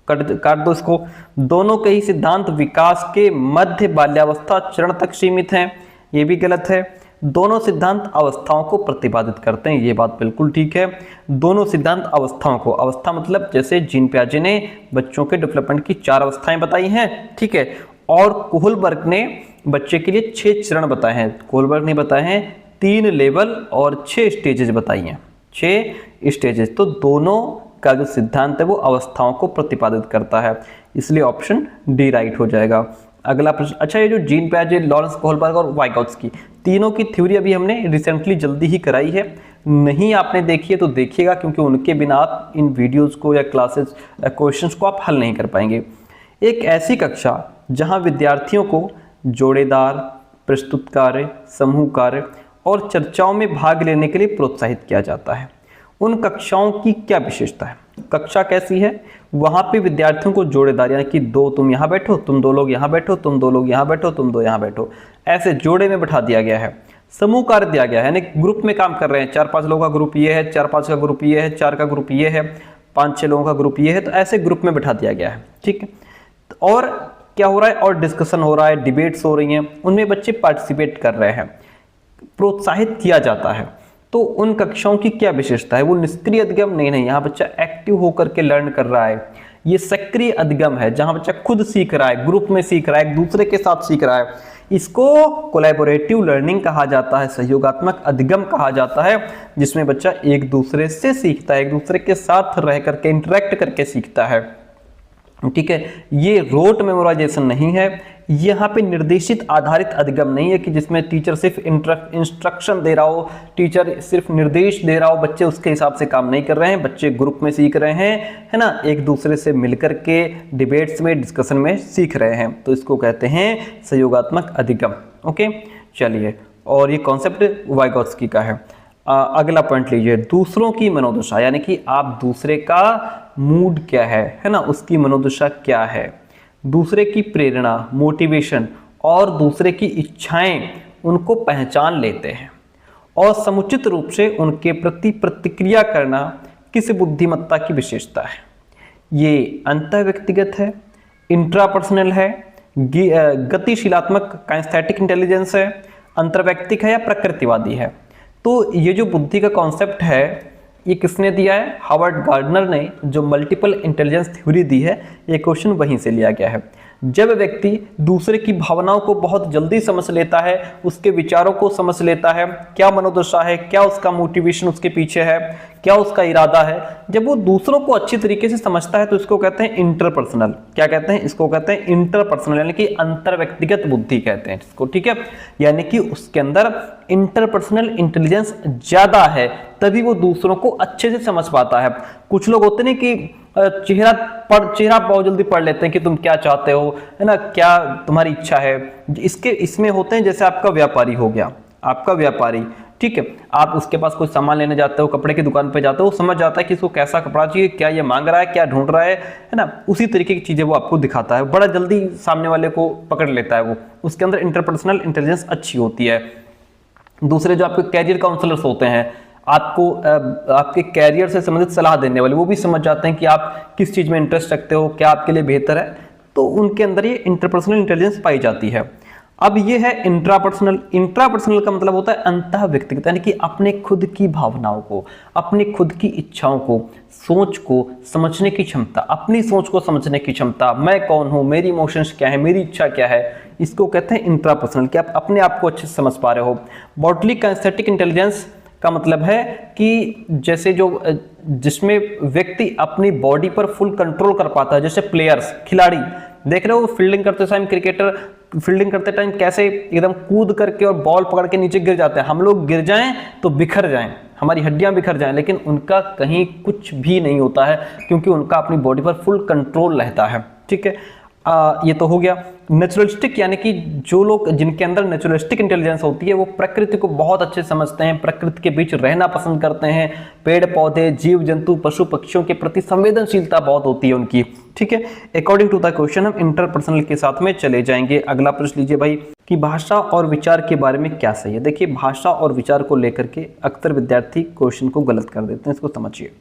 काट दो इसको। दोनों के ही सिद्धांत विकास के मध्य बाल्यावस्था चरण तक सीमित हैं, ये भी गलत है। दोनों सिद्धांत अवस्थाओं को प्रतिपादित करते हैं, ये बात बिल्कुल ठीक है। दोनों सिद्धांत अवस्थाओं को, अवस्था मतलब जैसे जीन पियाजे ने बच्चों के डेवलपमेंट की 4 अवस्थाएं बताई हैं, ठीक है, और कोहलबर्ग ने बच्चे के लिए 6 चरण बताए हैं। कोहलबर्ग ने बताए हैं 3 लेवल और 6 स्टेजेस बताई हैं, 6 स्टेजेस। तो दोनों का जो सिद्धांत है वो अवस्थाओं को प्रतिपादित करता है, इसलिए ऑप्शन डी राइट हो जाएगा। अगला प्रश्न, अच्छा ये जो जीन पियाजे, लॉरेंस कोहलबर्ग और वाइगोत्स्की, तीनों की थ्योरी अभी हमने रिसेंटली जल्दी ही कराई है। नहीं आपने देखी है तो देखिएगा, क्योंकि उनके बिना आप इन वीडियोस को या क्लासेस क्वेश्चंस को आप हल नहीं कर पाएंगे। एक ऐसी कक्षा जहां विद्यार्थियों को जोड़ेदार, प्रस्तुत कार्य, समूह कार्य और चर्चाओं में भाग लेने के लिए प्रोत्साहित किया जाता है, उन कक्षाओं की क्या विशेषता है? कक्षा कैसी है? वहां पे विद्यार्थियों को जोड़ेदार, यानी कि 2 तुम यहाँ बैठो, तुम 2 लोग यहाँ बैठो, तुम 2 लोग यहाँ बैठो, तुम 2 यहाँ बैठो, ऐसे जोड़े में बैठा दिया गया है। समूह कार्य दिया गया है, यानी ग्रुप में काम कर रहे हैं, 4-5 लोगों का ग्रुप ये है, 4-5 का ग्रुप ये है, 4 का ग्रुप ये है, 5-6 लोगों का ग्रुप ये है, तो ऐसे ग्रुप में बैठा दिया गया है। ठीक है, और क्या हो रहा है? और डिस्कशन हो रहा है, डिबेट्स हो रही हैं, उनमें बच्चे पार्टिसिपेट कर रहे हैं, प्रोत्साहित किया जाता है। तो उन कक्षाओं की क्या विशेषता है? वो निष्क्रिय अधिगम नहीं, यहाँ बच्चा एक्टिव होकर के लर्न कर रहा है। ये सक्रिय अधिगम है, जहां बच्चा खुद सीख रहा है, ग्रुप में सीख रहा है, एक दूसरे के साथ सीख रहा है। इसको कोलैबोरेटिव लर्निंग कहा जाता है, सहयोगात्मक अधिगम कहा जाता है, जिसमें बच्चा एक दूसरे से सीखता है, एक दूसरे के साथ रह करके इंटरेक्ट करके सीखता है। ठीक है, ये रोट मेमोराइजेशन नहीं है, यहाँ पे निर्देशित आधारित अधिगम नहीं है कि जिसमें टीचर सिर्फ इंस्ट्रक्शन दे रहा हो, टीचर सिर्फ निर्देश दे रहा हो, बच्चे उसके हिसाब से काम नहीं कर रहे हैं, बच्चे ग्रुप में सीख रहे हैं, है ना, एक दूसरे से मिलकर के डिबेट्स में, डिस्कशन में सीख रहे हैं, तो इसको कहते हैं सहयोगात्मक अधिगम। ओके, चलिए, और ये कॉन्सेप्ट वाइगोत्स्की का है। अगला पॉइंट लीजिए, दूसरों की मनोदशा, यानी कि आप दूसरे का मूड क्या है ना, उसकी मनोदशा क्या है, दूसरे की प्रेरणा मोटिवेशन और दूसरे की इच्छाएं उनको पहचान लेते हैं और समुचित रूप से उनके प्रति प्रतिक्रिया करना किसी बुद्धिमत्ता की विशेषता है। ये अंतःव्यक्तिगत है, इंट्रापर्सनल है, गतिशीलात्मक काइनेस्थेटिक इंटेलिजेंस है, अंतर्वैयक्तिक है या प्रकृतिवादी है। तो ये जो बुद्धि का कॉन्सेप्ट है ये किसने दिया है? हावर्ड गार्डनर ने, जो मल्टीपल इंटेलिजेंस थ्योरी दी है। ये क्वेश्चन वहीं से लिया गया है। जब व्यक्ति दूसरे की भावनाओं को बहुत जल्दी समझ लेता है, उसके विचारों को समझ लेता है, क्या मनोदशा है, क्या उसका मोटिवेशन उसके पीछे है, क्या उसका इरादा है, जब वो दूसरों को अच्छी तरीके से समझता है तो इसको कहते हैं इंटरपर्सनल। क्या कहते हैं? इसको कहते हैं इंटरपर्सनल, यानी कि अंतर व्यक्तिगत बुद्धि कहते हैं इसको, ठीक है। यानी कि उसके अंदर इंटरपर्सनल इंटेलिजेंस ज्यादा है, तभी वो दूसरों को अच्छे से समझ पाता है। कुछ लोग होते हैं कि चेहरा बहुत जल्दी पढ़ लेते हैं कि तुम क्या चाहते हो, है ना, क्या तुम्हारी इच्छा है। इसमें होते हैं, जैसे आपका व्यापारी हो गया, आपका व्यापारी, ठीक है, आप उसके पास कोई सामान लेने जाते हो, कपड़े की दुकान पे जाते हो, वो समझ जाता है कि इसको कैसा कपड़ा चाहिए, क्या ये मांग रहा है, क्या ढूंढ रहा है ना, उसी तरीके की चीजें वो आपको दिखाता है, बड़ा जल्दी सामने वाले को पकड़ लेता है वो। उसके अंदर इंटरपर्सनल इंटेलिजेंस अच्छी होती है। दूसरे जो आपके कैरियर काउंसलर्स होते हैं, आपको आपके कैरियर से संबंधित सलाह देने वाले, वो भी समझ जाते हैं कि आप किस चीज में इंटरेस्ट रखते हो, क्या आपके लिए बेहतर है, तो उनके अंदर ये इंटरपर्सनल इंटेलिजेंस पाई जाती है। अब ये है इंट्रापर्सनल। इंट्रापर्सनल का मतलब होता है अंतः व्यक्तिगत, यानी कि अपने खुद की भावनाओं को, अपनी खुद की इच्छाओं को, सोच को समझने की क्षमता, अपनी सोच को समझने की क्षमता, मैं कौन हूं, मेरी इमोशंस क्या है, मेरी इच्छा क्या है, इसको कहते हैं इंट्रापर्सनल, कि आप अपने आप को अच्छे से समझ पा रहे हो। बॉडीली काइनेस्थेटिक इंटेलिजेंस का मतलब है कि जैसे जिसमें व्यक्ति अपनी बॉडी पर फुल कंट्रोल कर पाता है, जैसे प्लेयर्स, खिलाड़ी देख रहे हो फील्डिंग करते टाइम, क्रिकेटर फील्डिंग करते टाइम कैसे एकदम कूद करके और बॉल पकड़ के नीचे गिर जाते हैं। हम लोग गिर जाएं तो बिखर जाएं, हमारी हड्डियां बिखर जाएं, लेकिन उनका कहीं कुछ भी नहीं होता है, क्योंकि उनका अपनी बॉडी पर फुल कंट्रोल रहता है, ठीक है। ये तो हो गया। नेचुरलिस्टिक, यानी कि जो लोग जिनके अंदर नेचुरलिस्टिक इंटेलिजेंस होती है, वो प्रकृति को बहुत अच्छे से समझते हैं, प्रकृति के बीच रहना पसंद करते हैं, पेड़ पौधे, जीव जंतु, पशु पक्षियों के प्रति संवेदनशीलता बहुत होती है उनकी, ठीक है। अकॉर्डिंग टू द क्वेश्चन हम इंटरपर्सनल के साथ में चले जाएंगे। अगला प्रश्न लीजिए भाई, कि भाषा और विचार के बारे में क्या सही है। देखिए, भाषा और विचार को लेकर के अक्सर विद्यार्थी क्वेश्चन को गलत कर देते हैं, इसको समझिए।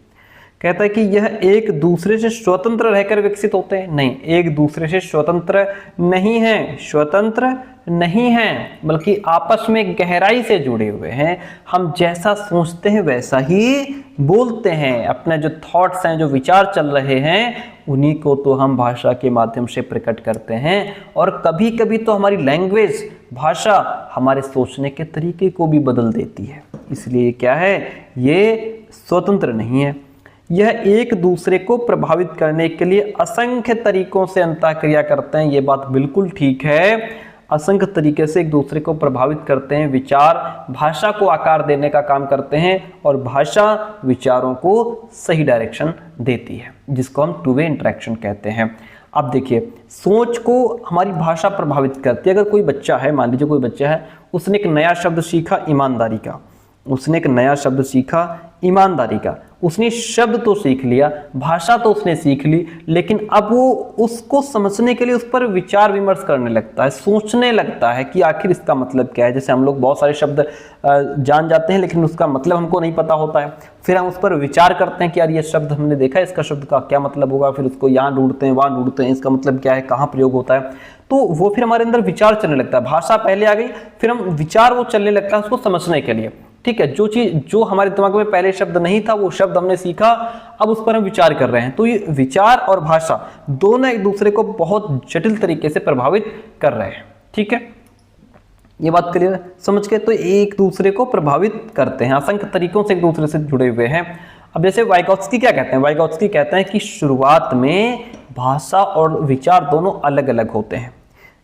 कहता है कि यह एक दूसरे से स्वतंत्र रहकर विकसित होते हैं। नहीं, एक दूसरे से स्वतंत्र नहीं है, स्वतंत्र नहीं है, बल्कि आपस में गहराई से जुड़े हुए हैं। हम जैसा सोचते हैं वैसा ही बोलते हैं, अपने जो थॉट्स हैं, जो विचार चल रहे हैं, उन्हीं को तो हम भाषा के माध्यम से प्रकट करते हैं। और कभी कभी तो हमारी लैंग्वेज, भाषा हमारे सोचने के तरीके को भी बदल देती है। इसलिए क्या है, ये स्वतंत्र नहीं है। यह एक दूसरे को प्रभावित करने के लिए असंख्य तरीकों से अंतःक्रिया करते हैं। ये बात बिल्कुल ठीक है, असंख्य तरीके से एक दूसरे को प्रभावित करते हैं। विचार भाषा को आकार देने का काम करते हैं और भाषा विचारों को सही डायरेक्शन देती है, जिसको हम टू वे इंटरेक्शन कहते हैं। अब देखिए, सोच को हमारी भाषा प्रभावित करती है। अगर कोई बच्चा है, मान लीजिए कोई बच्चा है, उसने एक नया शब्द सीखा ईमानदारी का, उसने एक नया शब्द सीखा ईमानदारी का, उसने शब्द तो सीख लिया, भाषा तो उसने सीख ली, लेकिन अब वो उसको समझने के लिए उस पर विचार विमर्श करने लगता है, सोचने लगता है कि आखिर इसका मतलब क्या है। जैसे हम लोग बहुत सारे शब्द जान जाते हैं, लेकिन उसका मतलब हमको नहीं पता होता है, फिर हम उस पर विचार करते हैं कि यार ये शब्द हमने देखा है, इसका शब्द का क्या मतलब होगा, फिर उसको यहाँ ढूंढते हैं, वहाँ ढूंढते हैं, इसका मतलब क्या है, कहाँ प्रयोग होता है, तो वो फिर हमारे अंदर विचार चलने लगता है। भाषा पहले आ गई, फिर हम विचार वो चलने लगता है उसको समझने के लिए, ठीक है। जो चीज जो हमारे दिमाग में पहले शब्द नहीं था, वो शब्द हमने सीखा, अब उस पर हम विचार कर रहे हैं। तो ये विचार और भाषा दोनों एक दूसरे को बहुत जटिल तरीके से प्रभावित कर रहे हैं, ठीक है। ये बात क्लियर समझ के, तो एक दूसरे को प्रभावित करते हैं, असंख्य तरीकों से एक दूसरे से जुड़े हुए हैं। अब जैसे वाइगोत्स्की क्या कहते हैं, वाइगोत्स्की कहते हैं कि शुरुआत में भाषा और विचार दोनों अलग अलग होते हैं।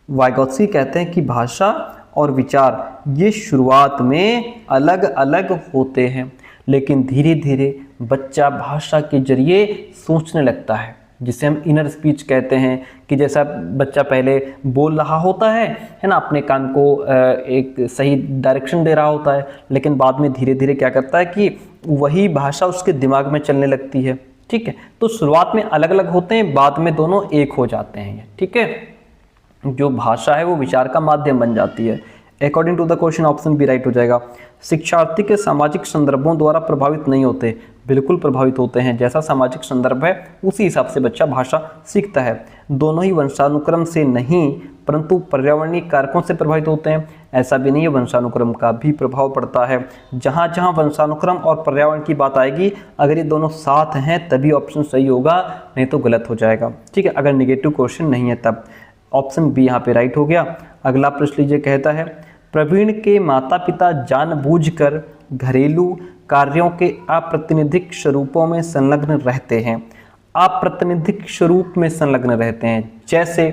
वाइगोत्स्की कहते हैं कि भाषा और विचार ये शुरुआत में अलग अलग होते हैं, लेकिन धीरे धीरे बच्चा भाषा के जरिए सोचने लगता है, जिसे हम इनर स्पीच कहते हैं, कि जैसा बच्चा पहले बोल रहा होता है ना, अपने कान को एक सही डायरेक्शन दे रहा होता है, लेकिन बाद में धीरे धीरे क्या करता है कि वही भाषा उसके दिमाग में चलने लगती है। ठीक है, तो शुरुआत में अलग अलग होते हैं, बाद में दोनों एक हो जाते हैं। ठीक है, जो भाषा है वो विचार का माध्यम बन जाती है। According to the question option B right हो जाएगा। शिक्षार्थी के सामाजिक संदर्भों द्वारा प्रभावित नहीं होते, बिल्कुल प्रभावित होते हैं। जैसा सामाजिक संदर्भ है उसी हिसाब से बच्चा भाषा सीखता है। दोनों ही वंशानुक्रम से नहीं परंतु पर्यावरणीय कारकों से प्रभावित होते हैं। ऐसा भी नहीं है, वंशानुक्रम का भी प्रभाव पड़ता है। जहाँ जहाँ वंशानुक्रम और पर्यावरण की बात आएगी, अगर ये दोनों साथ हैं तभी ऑप्शन सही होगा, नहीं तो गलत हो जाएगा। ठीक है, अगर निगेटिव क्वेश्चन नहीं है तब। ऑप्शन बी यहाँ पे राइट हो गया। अगला प्रश्न लीजिए, कहता है प्रवीण के माता पिता जानबूझकर घरेलू कार्यों के अप्रातिनिधिक स्वरूपों में संलग्न रहते हैं। अप्रातिनिधिक स्वरूप में संलग्न रहते हैं, जैसे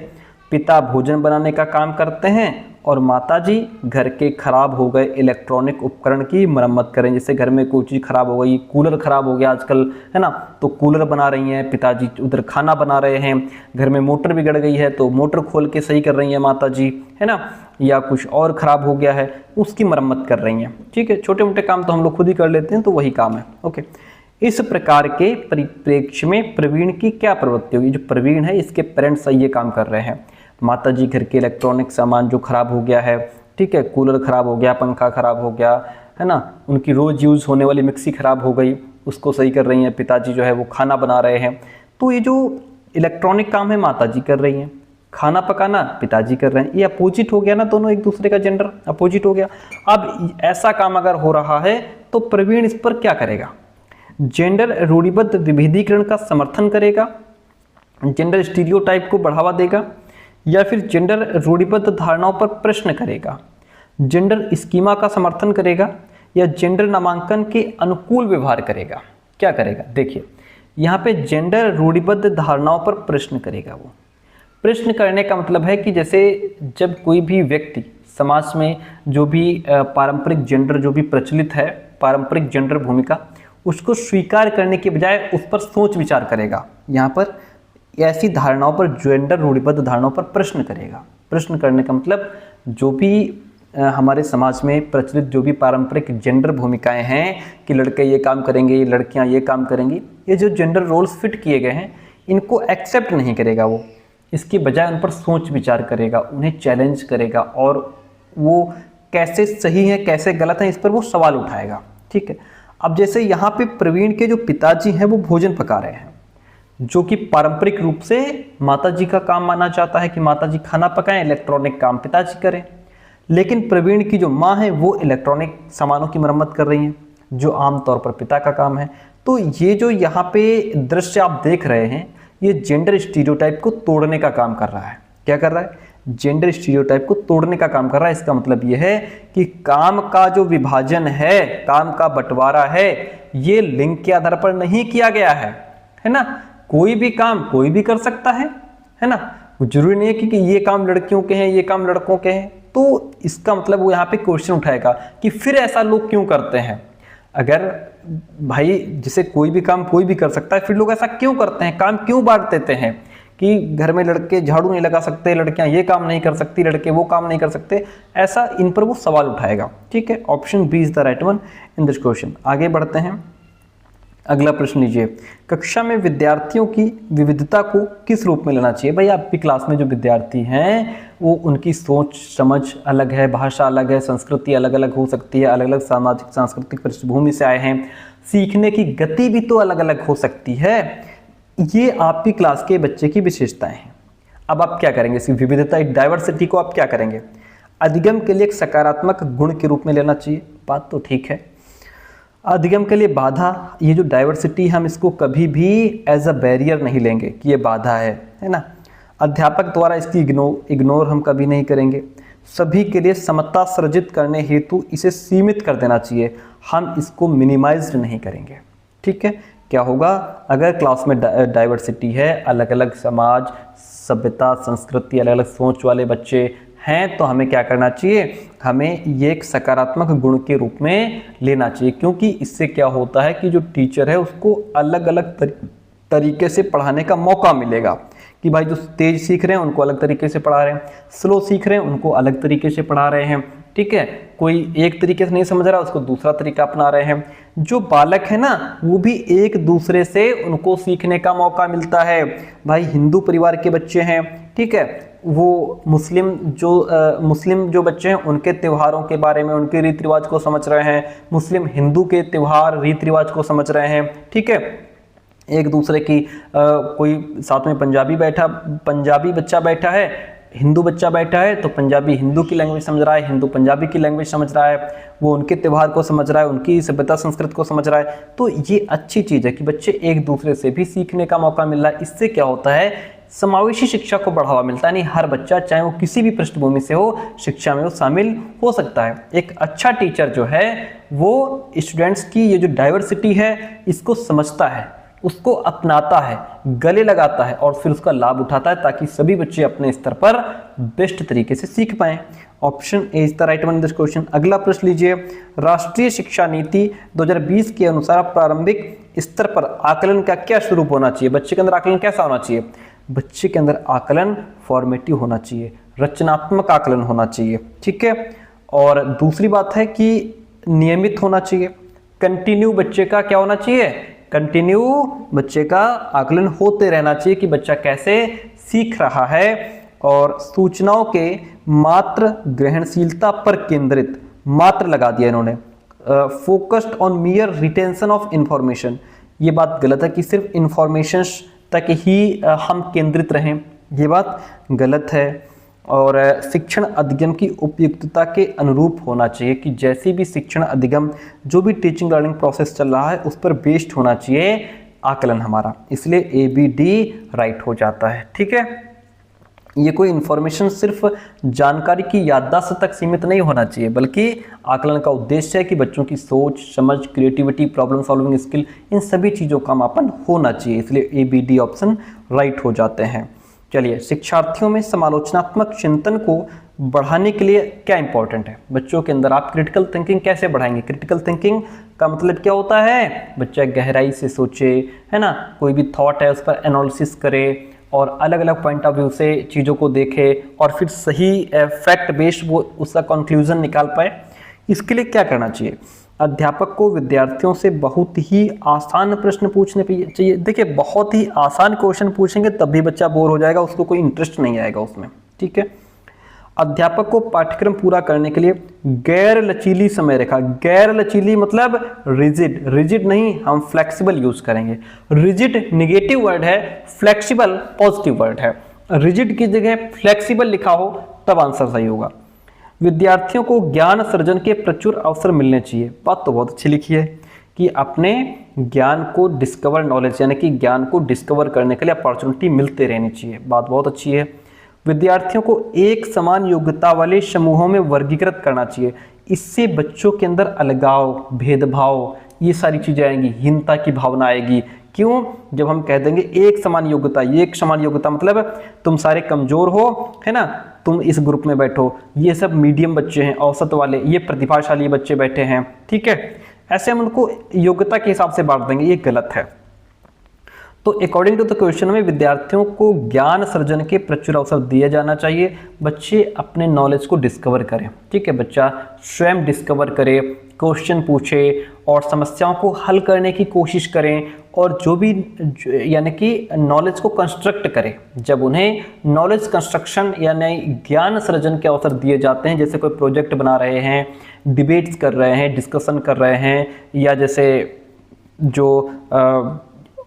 पिता भोजन बनाने का काम करते हैं और माताजी घर के खराब हो गए इलेक्ट्रॉनिक उपकरण की मरम्मत करें। जैसे घर में कोई चीज़ खराब हो गई, कूलर खराब हो गया आजकल, है ना, तो कूलर बना रही हैं पिताजी, उधर खाना बना रहे हैं। घर में मोटर बिगड़ गई है तो मोटर खोल के सही कर रही हैं माताजी, है ना, या कुछ और ख़राब हो गया है उसकी मरम्मत कर रही हैं। ठीक है, छोटे मोटे काम तो हम लोग खुद ही कर लेते हैं, तो वही काम है। ओके, इस प्रकार के परिप्रेक्ष्य में प्रवीण की क्या प्रवृत्ति होगी? जो प्रवीण है इसके पेरेंट्स ये काम कर रहे हैं। माताजी घर के इलेक्ट्रॉनिक सामान जो खराब हो गया है, ठीक है, कूलर खराब हो गया, पंखा खराब हो गया, है ना, उनकी रोज़ यूज़ होने वाली मिक्सी खराब हो गई, उसको सही कर रही हैं। पिताजी जो है वो खाना बना रहे हैं, तो ये जो इलेक्ट्रॉनिक काम है माताजी कर रही हैं, खाना पकाना पिताजी कर रहे हैं। ये अपोजिट हो गया ना, दोनों एक दूसरे का जेंडर अपोजिट हो गया। अब ऐसा काम अगर हो रहा है तो प्रवीण इस पर क्या करेगा? जेंडर रूढ़िबद्ध विभेदीकरण का समर्थन करेगा, जेंडर स्टीरियोटाइप को बढ़ावा देगा, या फिर जेंडर रूढ़िबद्ध धारणाओं पर प्रश्न करेगा, जेंडर स्कीमा का समर्थन करेगा, या जेंडर नामांकन के अनुकूल व्यवहार करेगा? क्या करेगा? देखिए यहाँ पे जेंडर रूढ़िबद्ध धारणाओं पर प्रश्न करेगा। वो प्रश्न करने का मतलब है कि जैसे जब कोई भी व्यक्ति समाज में जो भी पारंपरिक जेंडर जो भी प्रचलित है, पारंपरिक जेंडर भूमिका, उसको स्वीकार करने के बजाय उस पर सोच विचार करेगा। यहाँ पर ऐसी धारणाओं पर, जेंडर रूढ़िबद्ध धारणाओं पर प्रश्न करेगा। प्रश्न करने का मतलब जो भी हमारे समाज में प्रचलित जो भी पारंपरिक जेंडर भूमिकाएं हैं कि लड़के ये काम करेंगे, लड़कियां ये काम करेंगी, ये जो जेंडर रोल्स फिट किए गए हैं इनको एक्सेप्ट नहीं करेगा वो, इसके बजाय उन पर सोच विचार करेगा, उन्हें चैलेंज करेगा और वो कैसे सही है कैसे गलत है इस पर वो सवाल उठाएगा। ठीक है, अब जैसे यहाँ पे प्रवीण के जो पिताजी हैं वो भोजन पका रहे हैं, जो कि पारंपरिक रूप से माताजी का काम माना जाता है कि माताजी खाना पकाएं, इलेक्ट्रॉनिक काम पिताजी करें। लेकिन प्रवीण की जो माँ है वो इलेक्ट्रॉनिक सामानों की मरम्मत कर रही हैं, जो आमतौर पर पिता का काम है। तो ये जो यहाँ पे दृश्य आप देख रहे हैं ये जेंडर स्टीरियोटाइप को तोड़ने का काम कर रहा है। क्या कर रहा है? जेंडर स्टीरियोटाइप को तोड़ने का काम कर रहा है। इसका मतलब ये है कि काम का जो विभाजन है, काम का बंटवारा है, ये लिंग के आधार पर नहीं किया गया है ना। कोई भी काम कोई भी कर सकता है ना, जरूरी नहीं है कि ये काम लड़कियों के हैं ये काम लड़कों के हैं। तो इसका मतलब वो यहाँ पे क्वेश्चन उठाएगा कि फिर ऐसा लोग क्यों करते हैं? अगर भाई जिसे कोई भी काम कोई भी कर सकता है, फिर लोग ऐसा क्यों करते हैं? काम क्यों बांट देते हैं कि घर में लड़के झाड़ू नहीं लगा सकते, लड़कियां ये काम नहीं कर सकती, लड़के वो काम नहीं कर सकते? ऐसा इन पर वो सवाल उठाएगा। ठीक है, option B is the right one in this question. आगे बढ़ते हैं, अगला प्रश्न लीजिए। कक्षा में विद्यार्थियों की विविधता को किस रूप में लेना चाहिए? भाई आपकी क्लास में जो विद्यार्थी हैं वो उनकी सोच समझ अलग है, भाषा अलग है, संस्कृति अलग अलग हो सकती है, अलग अलग सामाजिक सांस्कृतिक पृष्ठभूमि से आए हैं, सीखने की गति भी तो अलग अलग हो सकती है। ये आपकी क्लास के बच्चे की विशेषताएं हैं। अब आप क्या करेंगे? इस विविधता, एक डाइवर्सिटी को आप क्या करेंगे? अधिगम के लिए एक सकारात्मक गुण के रूप में लेना चाहिए, बात तो ठीक है। अधिगम के लिए बाधा, ये जो डाइवर्सिटी हम इसको कभी भी एज अ बैरियर नहीं लेंगे कि ये बाधा है ना। अध्यापक द्वारा इसकी इग्नोर हम कभी नहीं करेंगे। सभी के लिए समता सृजित करने हेतु इसे सीमित कर देना चाहिए, हम इसको मिनिमाइज नहीं करेंगे। ठीक है, क्या होगा अगर क्लास में डाइवर्सिटी है, अलग अलग समाज सभ्यता संस्कृति अलग अलग सोच वाले बच्चे हैं, तो हमें क्या करना चाहिए? हमें ये एक सकारात्मक गुण के रूप में लेना चाहिए, क्योंकि इससे क्या होता है कि जो टीचर है उसको अलग अलग तरीके से पढ़ाने का मौका मिलेगा कि भाई जो तेज सीख रहे हैं उनको अलग तरीके से पढ़ा रहे हैं, स्लो सीख रहे हैं उनको अलग तरीके से पढ़ा रहे हैं, ठीक है। कोई एक तरीके से नहीं समझ रहा उसको दूसरा तरीका अपना रहे हैं। जो बालक है ना वो भी एक दूसरे से उनको सीखने का मौका मिलता है। भाई हिंदू परिवार के बच्चे हैं, ठीक है, वो मुस्लिम जो बच्चे हैं उनके त्योहारों के बारे में, उनके रीति रिवाज को समझ रहे हैं, मुस्लिम हिंदू के त्योहार रीति रिवाज को समझ रहे हैं, ठीक है। एक दूसरे की कोई साथ में पंजाबी बच्चा बैठा है, हिंदू बच्चा बैठा है, तो पंजाबी हिंदू की लैंग्वेज समझ रहा है, हिंदू पंजाबी की लैंग्वेज समझ रहा है, वो उनके त्यौहार को समझ रहा है, उनकी सभ्यता संस्कृति को समझ रहा है। तो ये अच्छी चीज़ है कि बच्चे एक दूसरे से भी सीखने का मौका मिल रहा है। इससे क्या होता है, समावेशी शिक्षा को बढ़ावा मिलता है। नहीं, हर बच्चा चाहे वो किसी भी पृष्ठभूमि से हो, शिक्षा में वो शामिल हो सकता है। एक अच्छा टीचर जो है वो स्टूडेंट्स की ये जो डाइवर्सिटी है इसको समझता है, उसको अपनाता है, गले लगाता है और फिर उसका लाभ उठाता है ताकि सभी बच्चे अपने स्तर पर बेस्ट तरीके से सीख पाएं। Option A is the right one in this question. अगला प्रश्न लीजिए, राष्ट्रीय शिक्षा नीति 2020 के अनुसार प्रारंभिक स्तर पर आकलन का क्या स्वरूप होना चाहिए? बच्चे के अंदर आकलन कैसा होना चाहिए? बच्चे के अंदर आकलन फॉर्मेटिव होना चाहिए, रचनात्मक आकलन होना चाहिए, ठीक है। और दूसरी बात है कि नियमित होना चाहिए, कंटिन्यू बच्चे का क्या होना चाहिए, कंटिन्यू बच्चे का आकलन होते रहना चाहिए कि बच्चा कैसे सीख रहा है। और सूचनाओं के मात्र ग्रहणशीलता पर केंद्रित, मात्र लगा दिया इन्होंने, focused on मियर retention of information. ये बात गलत है कि सिर्फ इंफॉर्मेशन तक ही हम केंद्रित रहें, ये बात गलत है। और शिक्षण अधिगम की उपयुक्तता के अनुरूप होना चाहिए कि जैसी भी शिक्षण अधिगम, जो भी टीचिंग लर्निंग प्रोसेस चल रहा है उस पर बेस्ड होना चाहिए आकलन हमारा, इसलिए ए बी डी राइट हो जाता है, ठीक है। ये कोई इन्फॉर्मेशन सिर्फ जानकारी की याददाश्त तक सीमित नहीं होना चाहिए, बल्कि आकलन का उद्देश्य है कि बच्चों की सोच, समझ, क्रिएटिविटी, प्रॉब्लम सॉल्विंग स्किल, इन सभी चीज़ों का मापन होना चाहिए, इसलिए A B D option right हो जाते हैं। चलिए, शिक्षार्थियों में समालोचनात्मक चिंतन को बढ़ाने के लिए क्या इंपॉर्टेंट है? बच्चों के अंदर आप क्रिटिकल थिंकिंग कैसे बढ़ाएंगे? क्रिटिकल थिंकिंग का मतलब क्या होता है? बच्चा गहराई से सोचे, है ना, कोई भी थॉट है उस पर एनालिसिस करे और अलग अलग पॉइंट ऑफ व्यू से चीज़ों को देखे और फिर सही फैक्ट बेस्ड वो उसका कंक्लूजन निकाल पाए। इसके लिए क्या करना चाहिए? अध्यापक को विद्यार्थियों से बहुत ही आसान प्रश्न पूछने चाहिए। देखिए, बहुत ही आसान क्वेश्चन पूछेंगे तब भी बच्चा बोर हो जाएगा, उसको कोई इंटरेस्ट नहीं आएगा उसमें, ठीक है। अध्यापक को पाठ्यक्रम पूरा करने के लिए गैर लचीली समय रेखा, गैर लचीली मतलब रिजिड, रिजिड नहीं, हम फ्लेक्सिबल यूज करेंगे। रिजिड नेगेटिव वर्ड है, फ्लेक्सिबल पॉजिटिव वर्ड है। रिजिड की जगह फ्लेक्सिबल लिखा हो तब आंसर सही होगा। विद्यार्थियों को ज्ञान सर्जन के प्रचुर अवसर मिलने चाहिए। बात तो बहुत अच्छी लिखी है कि अपने ज्ञान को डिस्कवर, नॉलेज यानी कि ज्ञान को डिस्कवर करने के लिए अपॉर्चुनिटी मिलते रहनी चाहिए। बात बहुत अच्छी है। विद्यार्थियों को एक समान योग्यता वाले समूहों में वर्गीकृत करना चाहिए। इससे बच्चों के अंदर अलगाव, भेदभाव, ये सारी चीजें आएंगी, हीनता की भावना आएगी। क्यों? जब हम कह देंगे एक समान योग्यता, ये एक समान योग्यता मतलब तुम सारे कमजोर हो, है ना, तुम इस ग्रुप में बैठो, ये सब मीडियम बच्चे हैं, औसत वाले, ये प्रतिभाशाली बच्चे बैठे हैं, ठीक है। ऐसे हम उनको योग्यता के हिसाब से बांट देंगे, ये गलत है। तो अकॉर्डिंग टू द क्वेश्चन में विद्यार्थियों को ज्ञान सर्जन के प्रचुर अवसर दिया जाना चाहिए। बच्चे अपने नॉलेज को डिस्कवर करें, ठीक है, बच्चा स्वयं डिस्कवर करे, क्वेश्चन पूछे और समस्याओं को हल करने की कोशिश करें और जो भी यानी कि नॉलेज को कंस्ट्रक्ट करें। जब उन्हें नॉलेज कंस्ट्रक्शन यानी ज्ञान सृजन के अवसर दिए जाते हैं, जैसे कोई प्रोजेक्ट बना रहे हैं, डिबेट्स कर रहे हैं, डिस्कशन कर रहे हैं, या जैसे जो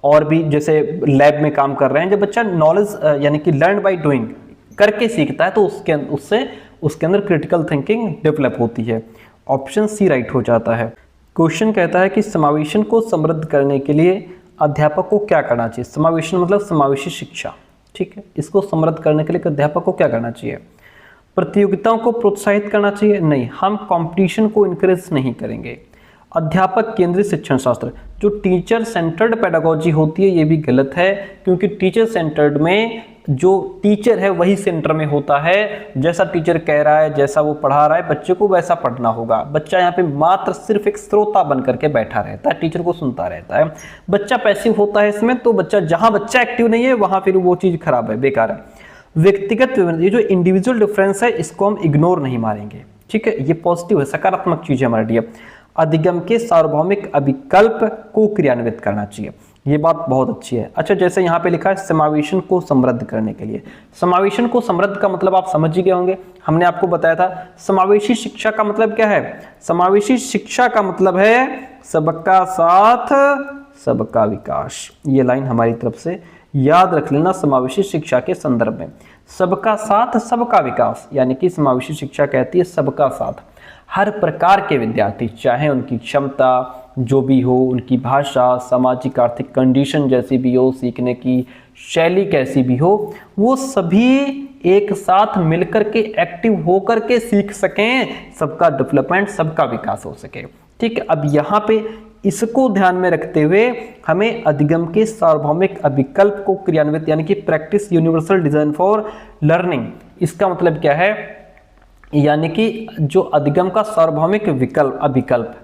और भी जैसे लैब में काम कर रहे हैं, जब बच्चा नॉलेज यानी कि लर्न बाय डूइंग करके सीखता है तो उसके अंदर क्रिटिकल थिंकिंग डेवलप होती है। ऑप्शन सी राइट हो जाता है। क्वेश्चन कहता है कि समावेशन को समृद्ध करने के लिए अध्यापक को क्या करना चाहिए? समावेशन मतलब समावेशी शिक्षा, ठीक है। इसको समृद्ध करने के लिए अध्यापक को क्या करना चाहिए? प्रतियोगिताओं को प्रोत्साहित करना चाहिए? नहीं, हम कंपटीशन को इनकरेज नहीं करेंगे। अध्यापक केंद्रित शिक्षण शास्त्र, जो टीचर सेंटर्ड पेडागोजी होती है, ये भी गलत है, क्योंकि टीचर सेंटर्ड में जो टीचर है वही सेंटर में होता है। जैसा टीचर कह रहा है, जैसा वो पढ़ा रहा है, बच्चे को वैसा पढ़ना होगा। बच्चा यहाँ पे मात्र सिर्फ एक श्रोता बन करके बैठा रहता है, टीचर को सुनता रहता है। बच्चा पैसिव होता है इसमें, तो बच्चा जहां बच्चा एक्टिव नहीं है वहां फिर वो चीज खराब है, बेकार है। व्यक्तिगत ये जो इंडिविजुअल डिफरेंस है इसको हम इग्नोर नहीं मारेंगे, ठीक है, ये पॉजिटिव है, सकारात्मक चीज है हमारे लिए। अधिगम के सार्वभौमिक अभिकल्प को क्रियान्वित करना चाहिए, ये बात बहुत अच्छी है। अच्छा, जैसे यहाँ पे लिखा है समावेशन को समृद्ध करने के लिए। समावेशन को समृद्ध का मतलब आप समझ ही गए होंगे, हमने आपको बताया था। समावेशी शिक्षा का मतलब क्या है? समावेशी शिक्षा का मतलब है सबका साथ सबका विकास। ये लाइन हमारी तरफ से याद रख लेना समावेशी शिक्षा के संदर्भ में। सबका साथ सबका विकास, यानी कि समावेशी शिक्षा कहती है सबका साथ। हर प्रकार के विद्यार्थी, चाहे उनकी क्षमता जो भी हो, उनकी भाषा, सामाजिक आर्थिक कंडीशन जैसी भी हो, सीखने की शैली कैसी भी हो, वो सभी एक साथ मिलकर के एक्टिव होकर के सीख सकें, सबका डेवलपमेंट, सबका विकास हो सके, ठीक है। अब यहाँ पे इसको ध्यान में रखते हुए हमें अधिगम के सार्वभौमिक अभिकल्प को क्रियान्वित, यानी कि practice universal design for learning, इसका मतलब क्या है? यानी कि जो अधिगम का सार्वभौमिक विकल्प अभिकल्प,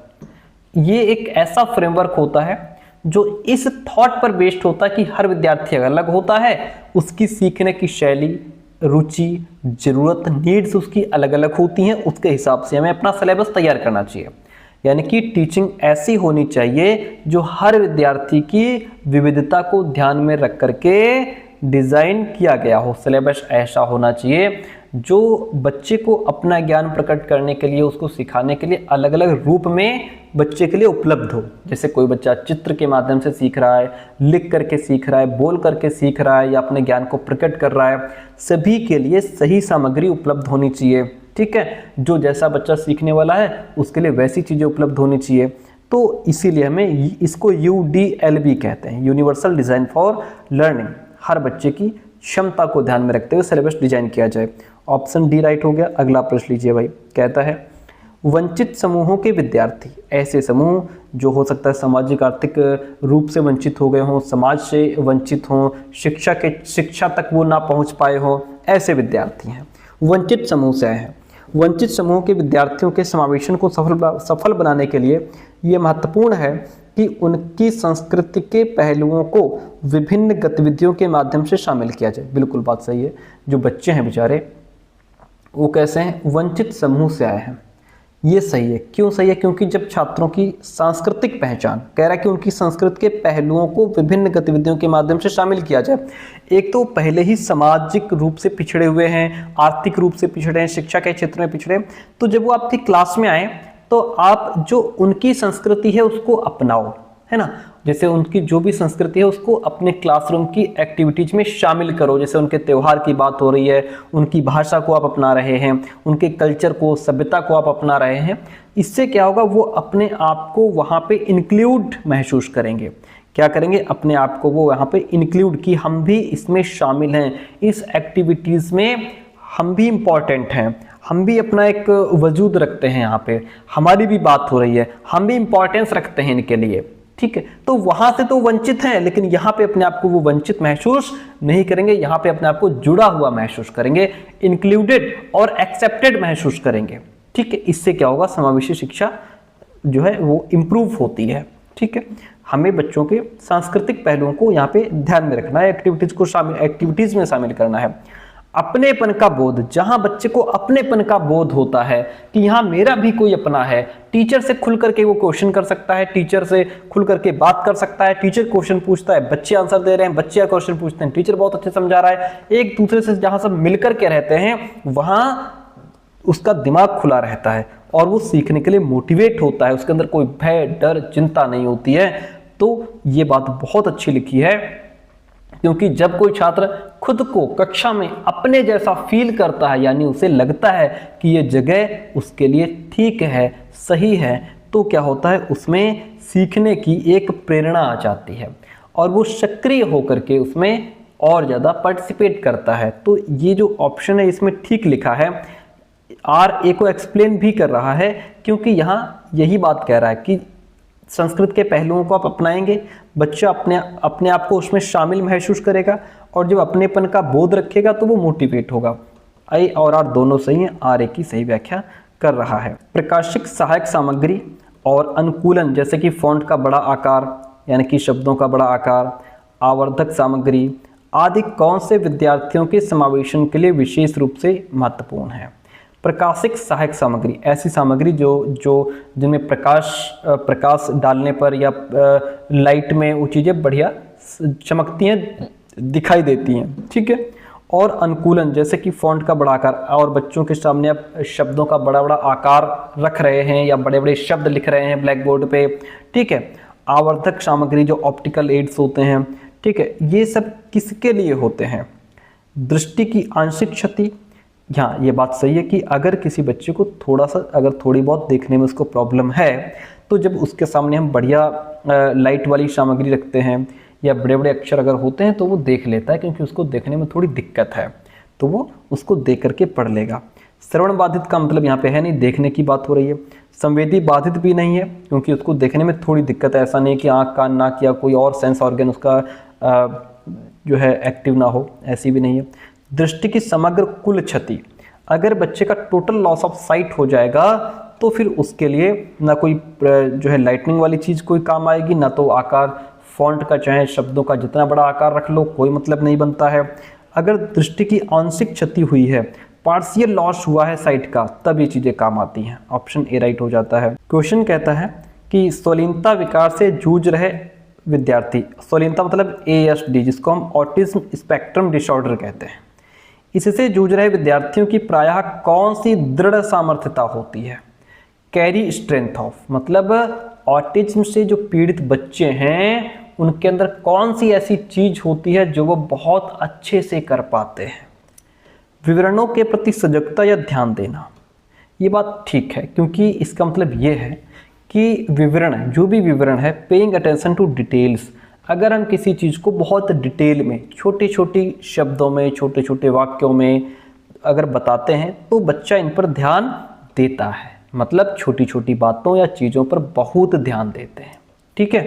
ये एक ऐसा फ्रेमवर्क होता है जो इस थॉट पर बेस्ड होता है कि हर विद्यार्थी अलग होता है, उसकी सीखने की शैली, रुचि, जरूरत, नीड्स उसकी अलग अलग होती हैं, उसके हिसाब से हमें अपना सिलेबस तैयार करना चाहिए। यानी कि टीचिंग ऐसी होनी चाहिए जो हर विद्यार्थी की विविधता को ध्यान में रख करके डिजाइन किया गया हो। सिलेबस ऐसा होना चाहिए जो बच्चे को अपना ज्ञान प्रकट करने के लिए, उसको सिखाने के लिए अलग अलग रूप में बच्चे के लिए उपलब्ध हो। जैसे कोई बच्चा चित्र के माध्यम से सीख रहा है, लिख करके सीख रहा है, बोल करके सीख रहा है, या अपने ज्ञान को प्रकट कर रहा है, सभी के लिए सही सामग्री उपलब्ध होनी चाहिए, ठीक है। जो जैसा बच्चा सीखने वाला है उसके लिए वैसी चीज़ें उपलब्ध होनी चाहिए। तो इसीलिए हमें इसको UDLB कहते हैं, यूनिवर्सल डिज़ाइन फॉर लर्निंग। हर बच्चे की क्षमता को ध्यान में रखते हुए सिलेबस डिजाइन किया जाए। ऑप्शन डी राइट हो गया। अगला प्रश्न लीजिए भाई, कहता है वंचित समूहों के विद्यार्थी, ऐसे समूह जो हो सकता है सामाजिक आर्थिक रूप से वंचित हो गए हों, समाज से वंचित हों, शिक्षा तक वो ना पहुंच पाए हों, ऐसे विद्यार्थी हैं, वंचित समूह से आए हैं। वंचित समूह के विद्यार्थियों के समावेशन को सफल बनाने के लिए ये महत्वपूर्ण है कि उनकी संस्कृति के पहलुओं को विभिन्न गतिविधियों के माध्यम से शामिल किया जाए। बिल्कुल बात सही है। जो बच्चे हैं बेचारे वो कैसे हैं? वंचित समूह से आए हैं। ये सही है। क्यों सही है? क्योंकि जब छात्रों की सांस्कृतिक पहचान, कह रहा है कि उनकी संस्कृति के पहलुओं को विभिन्न गतिविधियों के माध्यम से शामिल किया जाए। एक तो पहले ही सामाजिक रूप से पिछड़े हुए हैं, आर्थिक रूप से पिछड़े हैं, शिक्षा के क्षेत्र में पिछड़े, तो जब वो आपकी क्लास में आए तो आप जो उनकी संस्कृति है उसको अपनाओ, है ना। जैसे उनकी जो भी संस्कृति है उसको अपने क्लासरूम की एक्टिविटीज में शामिल करो। जैसे उनके त्यौहार की बात हो रही है, उनकी भाषा को आप अपना रहे हैं, उनके कल्चर को, सभ्यता को आप अपना रहे हैं। इससे क्या होगा? वो अपने आप को वहाँ पे इंक्लूड महसूस करेंगे। क्या करेंगे? अपने आप को वो यहाँ पे इंक्लूड, कि हम भी इसमें शामिल हैं, इस एक्टिविटीज़ में हम भी इम्पॉर्टेंट हैं, हम भी अपना एक वजूद रखते हैं, यहाँ पे हमारी भी बात हो रही है, हम भी इम्पॉर्टेंस रखते हैं इनके लिए, ठीक है। तो वहां से तो वंचित हैं, लेकिन यहाँ पे अपने आप को वो वंचित महसूस नहीं करेंगे, यहाँ पे अपने आप को जुड़ा हुआ महसूस करेंगे, इंक्लूडेड और एक्सेप्टेड महसूस करेंगे, ठीक है। इससे क्या होगा? समावेशी शिक्षा जो है वो इम्प्रूव होती है, ठीक है। हमें बच्चों के सांस्कृतिक पहलुओं को यहाँ पे ध्यान में रखना है, एक्टिविटीज में शामिल करना है। अपनेपन का बोध, जहां बच्चे को अपनेपन का बोध होता है कि यहाँ मेरा भी कोई अपना है, टीचर से खुल करके वो क्वेश्चन कर सकता है, टीचर से खुल करके बात कर सकता है, टीचर क्वेश्चन पूछता है, बच्चे आंसर दे रहे हैं, बच्चे क्वेश्चन पूछते हैं, टीचर बहुत अच्छे समझा रहा है, एक दूसरे से जहां सब मिलकर के रहते हैं वहां उसका दिमाग खुला रहता है और वो सीखने के लिए मोटिवेट होता है, उसके अंदर कोई भय, डर, चिंता नहीं होती है। तो ये बात बहुत अच्छी लिखी है, क्योंकि जब कोई छात्र खुद को कक्षा में अपने जैसा फील करता है, यानी उसे लगता है कि ये जगह उसके लिए ठीक है, सही है, तो क्या होता है? उसमें सीखने की एक प्रेरणा आ जाती है और वो सक्रिय होकर के उसमें और ज़्यादा पार्टिसिपेट करता है। तो ये जो ऑप्शन है इसमें ठीक लिखा है। RA को एक्सप्लेन भी कर रहा है, क्योंकि यहाँ यही बात कह रहा है कि संस्कृत के पहलुओं को आप अपनाएंगे बच्चा अपने आप को उसमें शामिल महसूस करेगा, और जब अपनेपन का बोध रखेगा तो वो मोटिवेट होगा। आई और आर दोनों सही हैं, आर ए की सही व्याख्या कर रहा है। प्रकाशिक सहायक सामग्री और अनुकूलन जैसे कि फॉन्ट का बड़ा आकार यानी कि शब्दों का बड़ा आकार, आवर्धक सामग्री आदि कौन से विद्यार्थियों के समावेशन के लिए विशेष रूप से महत्वपूर्ण है? प्रकाशिक सहायक सामग्री ऐसी सामग्री जो जिनमें प्रकाश डालने पर या लाइट में वो चीज़ें बढ़िया चमकती हैं, दिखाई देती हैं, ठीक है। और अनुकूलन जैसे कि फॉन्ट का बड़ा आकार, और बच्चों के सामने आप शब्दों का बड़ा बड़ा आकार रख रहे हैं या बड़े बड़े शब्द लिख रहे हैं ब्लैक बोर्ड पे, ठीक है। आवर्धक सामग्री जो ऑप्टिकल एड्स होते हैं, ठीक है, ये सब किसके लिए होते हैं? दृष्टि की आंशिक क्षति। हाँ, ये बात सही है कि अगर किसी बच्चे को अगर थोड़ी बहुत देखने में उसको प्रॉब्लम है, तो जब उसके सामने हम बढ़िया लाइट वाली सामग्री रखते हैं या बड़े बड़े अक्षर अगर होते हैं तो वो देख लेता है, क्योंकि उसको देखने में थोड़ी दिक्कत है, तो वो उसको देख करके पढ़ लेगा। श्रवण बाधित का मतलब यहाँ पे है नहीं, देखने की बात हो रही है। संवेदी बाधित भी नहीं है, क्योंकि उसको देखने में थोड़ी दिक्कत है, ऐसा नहीं कि आँख कान नाक या कोई और सेंस ऑर्गन उसका जो है एक्टिव ना हो, ऐसी भी नहीं है। दृष्टि की समग्र कुल क्षति, अगर बच्चे का टोटल लॉस ऑफ साइट हो जाएगा तो फिर उसके लिए ना कोई जो है लाइटनिंग वाली चीज़ कोई काम आएगी, ना तो आकार फॉन्ट का चाहे शब्दों का जितना बड़ा आकार रख लो कोई मतलब नहीं बनता है। अगर दृष्टि की आंशिक क्षति हुई है, पार्शियल लॉस हुआ है साइट का, तब ये चीज़ें काम आती हैं। ऑप्शन ए राइट हो जाता है। क्वेश्चन कहता है कि स्वलीनता विकार से जूझ रहे विद्यार्थी, स्वलीनता मतलब ASD जिसको हम ऑटिज्म स्पेक्ट्रम डिसऑर्डर कहते हैं, इससे जूझ रहे विद्यार्थियों की प्रायः कौन सी दृढ़ सामर्थ्यता होती है? कैरी स्ट्रेंथ ऑफ, मतलब ऑटिज्म से जो पीड़ित बच्चे हैं उनके अंदर कौन सी ऐसी चीज होती है जो वो बहुत अच्छे से कर पाते हैं? विवरणों के प्रति सजगता या ध्यान देना, ये बात ठीक है, क्योंकि इसका मतलब ये है कि विवरण, जो भी विवरण है, पेइंग अटेंशन टू डिटेल्स, अगर हम किसी चीज़ को बहुत डिटेल में छोटी छोटी शब्दों में छोटे छोटे वाक्यों में अगर बताते हैं तो बच्चा इन पर ध्यान देता है, मतलब छोटी छोटी बातों या चीज़ों पर बहुत ध्यान देते हैं, ठीक है।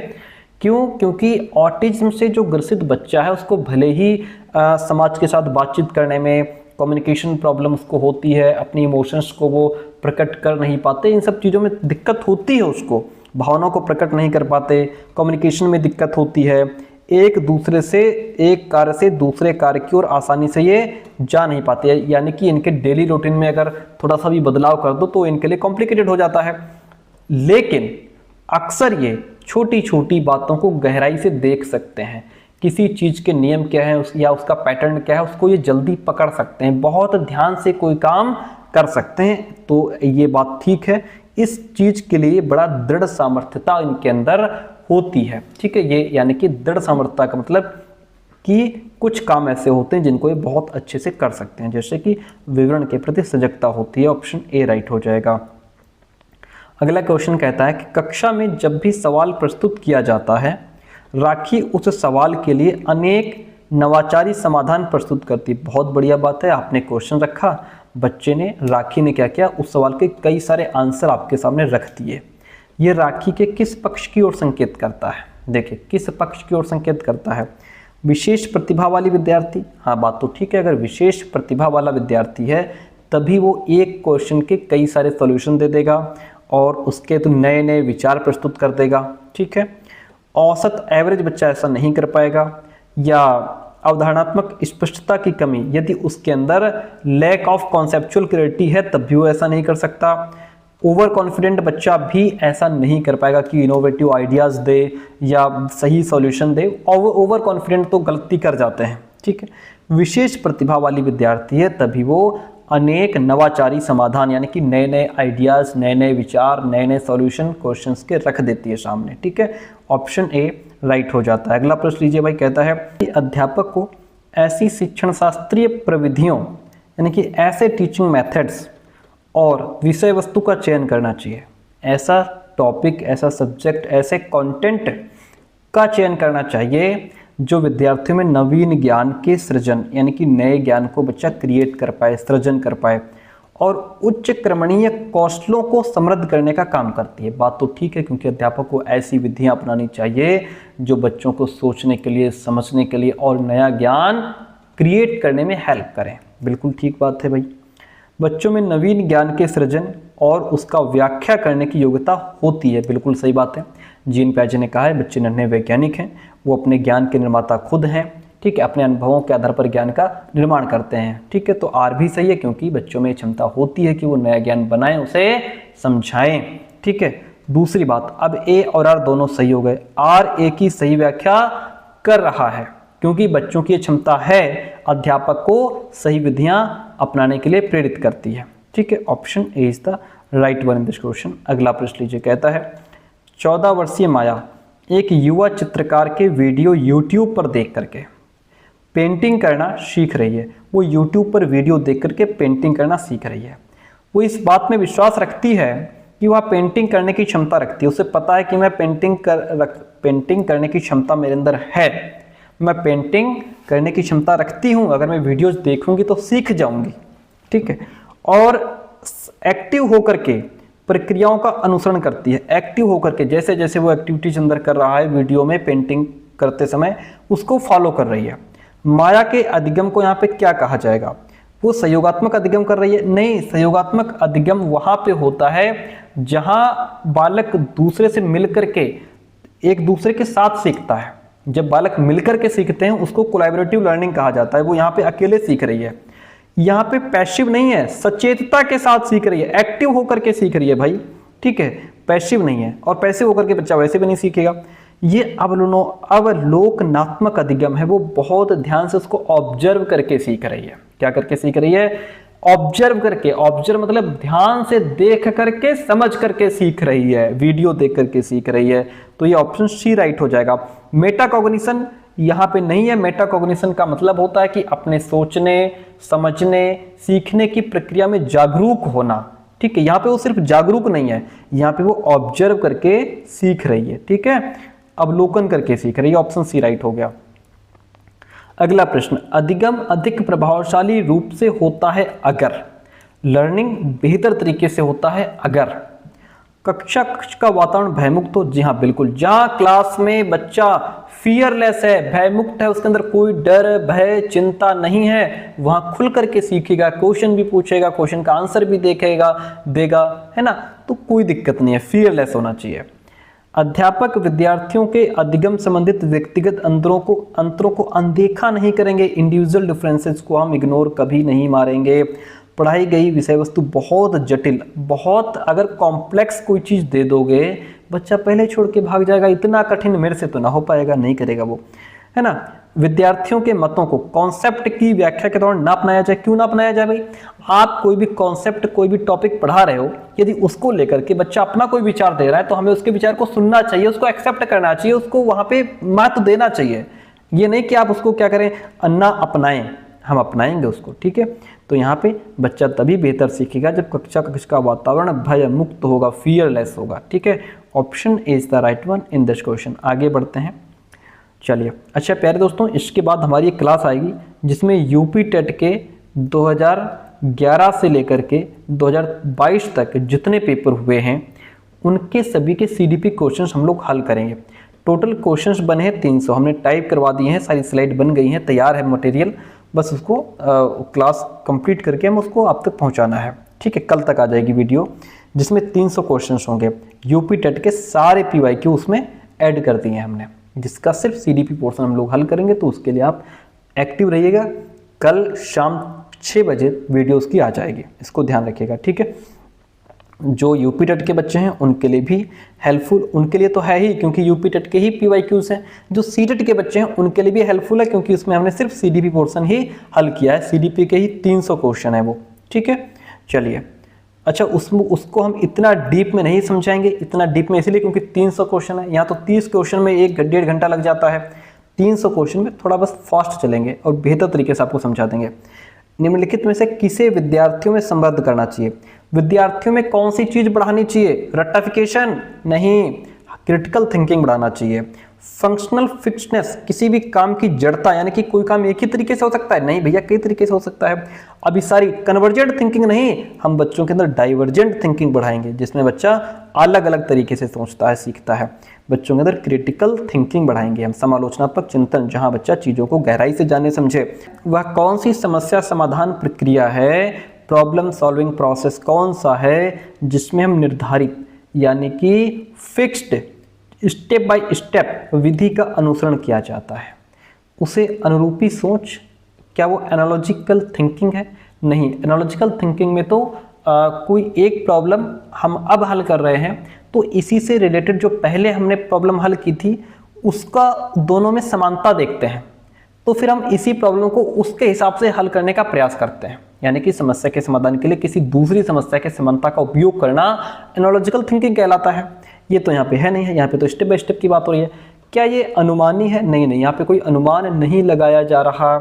क्यों? क्योंकि ऑटिज्म से जो ग्रसित बच्चा है उसको भले ही समाज के साथ बातचीत करने में कम्युनिकेशन प्रॉब्लम उसको होती है, अपनी इमोशंस को वो प्रकट कर नहीं पाते, इन सब चीज़ों में दिक्कत होती है, उसको भावनाओं को प्रकट नहीं कर पाते, कम्युनिकेशन में दिक्कत होती है, एक कार्य से दूसरे कार्य की ओर आसानी से ये जा नहीं पाते, यानी कि इनके डेली रूटीन में अगर थोड़ा सा भी बदलाव कर दो तो इनके लिए कॉम्प्लिकेटेड हो जाता है। लेकिन अक्सर ये छोटी छोटी बातों को गहराई से देख सकते हैं, किसी चीज़ के नियम क्या है या उसका पैटर्न क्या है उसको ये जल्दी पकड़ सकते हैं, बहुत ध्यान से कोई काम कर सकते हैं, तो ये बात ठीक है। इस चीज़ के लिए बड़ा दृढ़ सामर्थ्यता इनके अंदर होती है, ठीक है। ये यानी कि दृढ़ सामर्थ्यता का मतलब कि कुछ काम ऐसे होते हैं जिनको ये बहुत अच्छे से कर सकते हैं, जैसे कि विवरण के प्रति सजगता होती है। ऑप्शन ए राइट हो जाएगा। अगला क्वेश्चन कहता है कि कक्षा में जब भी सवाल प्रस्तुत किया जाता है, राखी उस सवाल के लिए अनेक नवाचारी समाधान प्रस्तुत करती। बहुत बढ़िया बात है, आपने क्वेश्चन रखा, बच्चे ने, राखी ने क्या किया, उस सवाल के कई सारे आंसर आपके सामने रख दिए। ये राखी के किस पक्ष की ओर संकेत करता है? देखिए, किस पक्ष की ओर संकेत करता है? विशेष प्रतिभा वाली विद्यार्थी, हाँ बात तो ठीक है, अगर विशेष प्रतिभा वाला विद्यार्थी है तभी वो एक क्वेश्चन के कई सारे सॉल्यूशन दे देगा और उसके तो नए नए विचार प्रस्तुत कर देगा, ठीक है। औसत एवरेज बच्चा ऐसा नहीं कर पाएगा, या अवधारणात्मक स्पष्टता की कमी, यदि उसके अंदर लैक ऑफ कॉन्सेप्चुअल क्लैरिटी है तब भी वो ऐसा नहीं कर सकता। ओवर कॉन्फिडेंट बच्चा भी ऐसा नहीं कर पाएगा कि इनोवेटिव आइडियाज़ दे या सही सॉल्यूशन दे, ओवर कॉन्फिडेंट तो गलती कर जाते हैं, ठीक है। विशेष प्रतिभा वाली विद्यार्थी है तभी वो अनेक नवाचारी समाधान यानी कि नए नए आइडियाज़, नए नए विचार, नए नए सॉल्यूशन क्वेश्चंस के रख देती है सामने, ठीक है। ऑप्शन ए राइट हो जाता है। अगला प्रश्न लीजिए भाई, कहता है कि अध्यापक को ऐसी शिक्षण शास्त्रीय प्रविधियों यानी कि ऐसे टीचिंग मेथड्स और विषय वस्तु का चयन करना चाहिए, ऐसा टॉपिक, ऐसा सब्जेक्ट, ऐसे कंटेंट का चयन करना चाहिए जो विद्यार्थियों में नवीन ज्ञान के सृजन यानी कि नए ज्ञान को बच्चा क्रिएट कर पाए, सृजन कर पाए, और उच्च क्रमणीय कौशलों को समृद्ध करने का काम करती है। बात तो ठीक है, क्योंकि अध्यापक को ऐसी विधियां अपनानी चाहिए जो बच्चों को सोचने के लिए, समझने के लिए और नया ज्ञान क्रिएट करने में हेल्प करें। बिल्कुल ठीक बात है भाई। बच्चों में नवीन ज्ञान के सृजन और उसका व्याख्या करने की योग्यता होती है। बिल्कुल सही बात है। जीन पियाजे ने कहा है बच्चे नन्हे वैज्ञानिक हैं, वो अपने ज्ञान के निर्माता खुद हैं। ठीक है, अपने अनुभवों के आधार पर ज्ञान का निर्माण करते हैं। ठीक है, तो आर भी सही है, क्योंकि बच्चों में क्षमता होती है कि वो नया ज्ञान बनाएं, उसे समझाएं। ठीक है, दूसरी बात, अब ए और आर दोनों सही हो गए। आर ए की सही व्याख्या कर रहा है, क्योंकि बच्चों की क्षमता है, अध्यापक को सही विधियां अपनाने के लिए प्रेरित करती है। ठीक है, option A is the right one in this question. अगला प्रश्न लीजिए, कहता है 14 वर्षीय माया एक युवा चित्रकार के वीडियो यूट्यूब पर देख करके पेंटिंग करना सीख रही है। वो यूट्यूब पर वीडियो देख करके पेंटिंग करना सीख रही है। वो इस बात में विश्वास रखती है कि वह पेंटिंग करने की क्षमता रखती है। उसे पता है कि मैं पेंटिंग करने की क्षमता मेरे अंदर है, मैं पेंटिंग करने की क्षमता रखती हूँ, अगर मैं वीडियोज देखूंगी तो सीख जाऊंगी। ठीक है, और एक्टिव होकर के प्रक्रियाओं का अनुसरण करती है। एक्टिव होकर के जैसे जैसे वो एक्टिविटीज अंदर कर रहा है वीडियो में पेंटिंग करते समय, उसको फॉलो कर रही है। माया के अधिगम को यहाँ पे क्या कहा जाएगा? वो सहयोगात्मक अधिगम कर रही है? नहीं, सहयोगात्मक अधिगम वहां पे होता है जहां बालक दूसरे से मिलकर के एक दूसरे के साथ सीखता है। जब बालक मिलकर के सीखते हैं उसको कोलैबोरेटिव लर्निंग कहा जाता है। वो यहाँ पे अकेले सीख रही है, यहाँ पे पैसिव नहीं है, सचेतता के साथ सीख रही है, एक्टिव होकर के सीख रही है भाई। ठीक है, पैसिव नहीं है, और पैसिव होकर के बच्चा वैसे भी नहीं सीखेगा। ये अवलोकनात्मक अधिगम है, वो बहुत ध्यान से उसको ऑब्जर्व करके सीख रही है। क्या करके सीख रही है? ऑब्जर्व करके। ऑब्जर्व मतलब ध्यान से देख करके, समझ करके सीख रही है, वीडियो देख करके सीख रही है। तो ये ऑप्शन सी राइट हो जाएगा। मेटाकॉग्निशन यहाँ पे नहीं है। मेटाकॉग्निशन का मतलब होता है कि अपने सोचने, समझने, सीखने की प्रक्रिया में जागरूक होना। ठीक है, यहाँ पे वो सिर्फ जागरूक नहीं है, यहाँ पे वो ऑब्जर्व करके सीख रही है। ठीक है, अवलोकन करके सीख रही है। ऑप्शन सी राइट हो गया। अगला प्रश्न, अधिगम अधिक प्रभावशाली रूप से होता है अगर, लर्निंग बेहतर तरीके से होता है अगर कक्षा का वातावरण भयमुक्त हो। जी हाँ, बिल्कुल। जहां क्लास में बच्चा फियरलेस है, भयमुक्त है, उसके अंदर कोई डर, भय, चिंता नहीं है, वहां खुल करके सीखेगा, क्वेश्चन भी पूछेगा, क्वेश्चन का आंसर भी देगा, है ना, तो कोई दिक्कत नहीं है, फियरलेस होना चाहिए। अध्यापक विद्यार्थियों के अधिगम संबंधित व्यक्तिगत अंतरों को अनदेखा नहीं करेंगे। इंडिविजुअल डिफरेंसेस को हम इग्नोर कभी नहीं मारेंगे। पढ़ाई गई विषय वस्तु बहुत जटिल, बहुत अगर कॉम्प्लेक्स कोई चीज़ दे दोगे, बच्चा पहले छोड़ के भाग जाएगा। इतना कठिन मेरे से तो ना हो पाएगा, नहीं करेगा वो, है ना। विद्यार्थियों के मतों को कॉन्सेप्ट की व्याख्या के दौरान ना अपनाया जाए। क्यों ना अपनाया जाए भाई? आप कोई भी कॉन्सेप्ट, कोई भी टॉपिक पढ़ा रहे हो, यदि उसको लेकर के बच्चा अपना कोई विचार दे रहा है तो हमें उसके विचार को सुनना चाहिए, उसको एक्सेप्ट करना चाहिए, उसको वहां पे महत्व देना चाहिए। ये नहीं कि आप उसको क्या करें, अन्ना अपनाएं, हम अपनाएंगे उसको। ठीक है, तो यहाँ पे बच्चा तभी बेहतर सीखेगा जब कक्षा का वातावरण भय मुक्त होगा, फियरलेस होगा। ठीक है, option A is the right one in this question. आगे बढ़ते हैं, चलिए। अच्छा प्यारे दोस्तों, इसके बाद हमारी एक क्लास आएगी जिसमें यूपी टेट के 2011 से लेकर के 2022 तक जितने पेपर हुए हैं उनके सभी के सीडीपी क्वेश्चंस हम लोग हल करेंगे। टोटल क्वेश्चंस बने हैं 300, हमने टाइप करवा दिए हैं, सारी स्लाइड बन गई हैं, तैयार है मटेरियल, बस उसको क्लास कंप्लीट करके हम उसको आप तक पहुंचाना है। ठीक है, कल तक आ जाएगी वीडियो जिसमें 300 क्वेश्चंस होंगे। यूपी टेट के सारे पीवाईक्यू उसमें ऐड कर दिए हैं हमने, जिसका सिर्फ सीडीपी पोर्शन हम लोग हल करेंगे। तो उसके लिए आप एक्टिव रहिएगा, कल शाम 6 बजे वीडियो उसकी आ जाएगी, इसको ध्यान रखिएगा। ठीक है, जो यूपी टेट के बच्चे हैं उनके लिए भी हेल्पफुल, उनके लिए तो है ही क्योंकि यूपी टेट के ही पीवाईक्यूज हैं। जो सीटेट के बच्चे हैं उनके लिए भी हेल्पफुल है क्योंकि उसमें हमने सिर्फ सीडीपी पोर्शन ही हल किया है, सीडीपी के ही 300 क्वेश्चन है वो। ठीक है, चलिए। अच्छा, उसको हम इतना डीप में नहीं समझाएंगे, इतना डीप में इसलिए क्योंकि 300 क्वेश्चन है, यहाँ तो 30 क्वेश्चन में 1-1.5 घंटा लग जाता है। 300 क्वेश्चन में थोड़ा बस फास्ट चलेंगे और बेहतर तरीके से आपको समझा देंगे। निम्नलिखित में से किसे विद्यार्थियों में समृद्ध करना चाहिए? विद्यार्थियों में कौन सी चीज बढ़ानी चाहिए? रट्टाफिकेशन नहीं, क्रिटिकल थिंकिंग बढ़ाना चाहिए। फंक्शनल फिक्सनेस, किसी भी काम की जड़ता, यानी कि कोई काम एक ही तरीके से हो सकता है, नहीं भैया कई तरीके से हो सकता है। अभी सारी कन्वर्जेंट थिंकिंग नहीं, हम बच्चों के अंदर डाइवर्जेंट थिंकिंग बढ़ाएंगे, जिसमें बच्चा अलग अलग तरीके से सोचता है, सीखता है। बच्चों के अंदर क्रिटिकल थिंकिंग बढ़ाएंगे हम, समालोचनात्मक चिंतन, जहां बच्चा चीज़ों को गहराई से जाने समझे। वह कौन सी समस्या समाधान प्रक्रिया है, प्रॉब्लम सॉल्विंग प्रोसेस कौन सा है, जिसमें हम निर्धारित यानी कि फिक्स्ड स्टेप बाय स्टेप विधि का अनुसरण किया जाता है, उसे अनुरूपी सोच। क्या वो एनालॉजिकल थिंकिंग है? नहीं, एनालॉजिकल थिंकिंग में तो कोई एक प्रॉब्लम हम अब हल कर रहे हैं तो इसी से रिलेटेड जो पहले हमने प्रॉब्लम हल की थी उसका दोनों में समानता देखते हैं, तो फिर हम इसी प्रॉब्लम को उसके हिसाब से हल करने का प्रयास करते हैं। यानी कि समस्या के समाधान के लिए किसी दूसरी समस्या के समानता का उपयोग करना एनालॉजिकल थिंकिंग कहलाता है। ये तो यहाँ पे है नहीं है, यहाँ पे तो स्टेप बाय स्टेप की बात हो रही है। क्या ये अनुमानी है? नहीं नहीं, यहाँ पे कोई अनुमान नहीं लगाया जा रहा।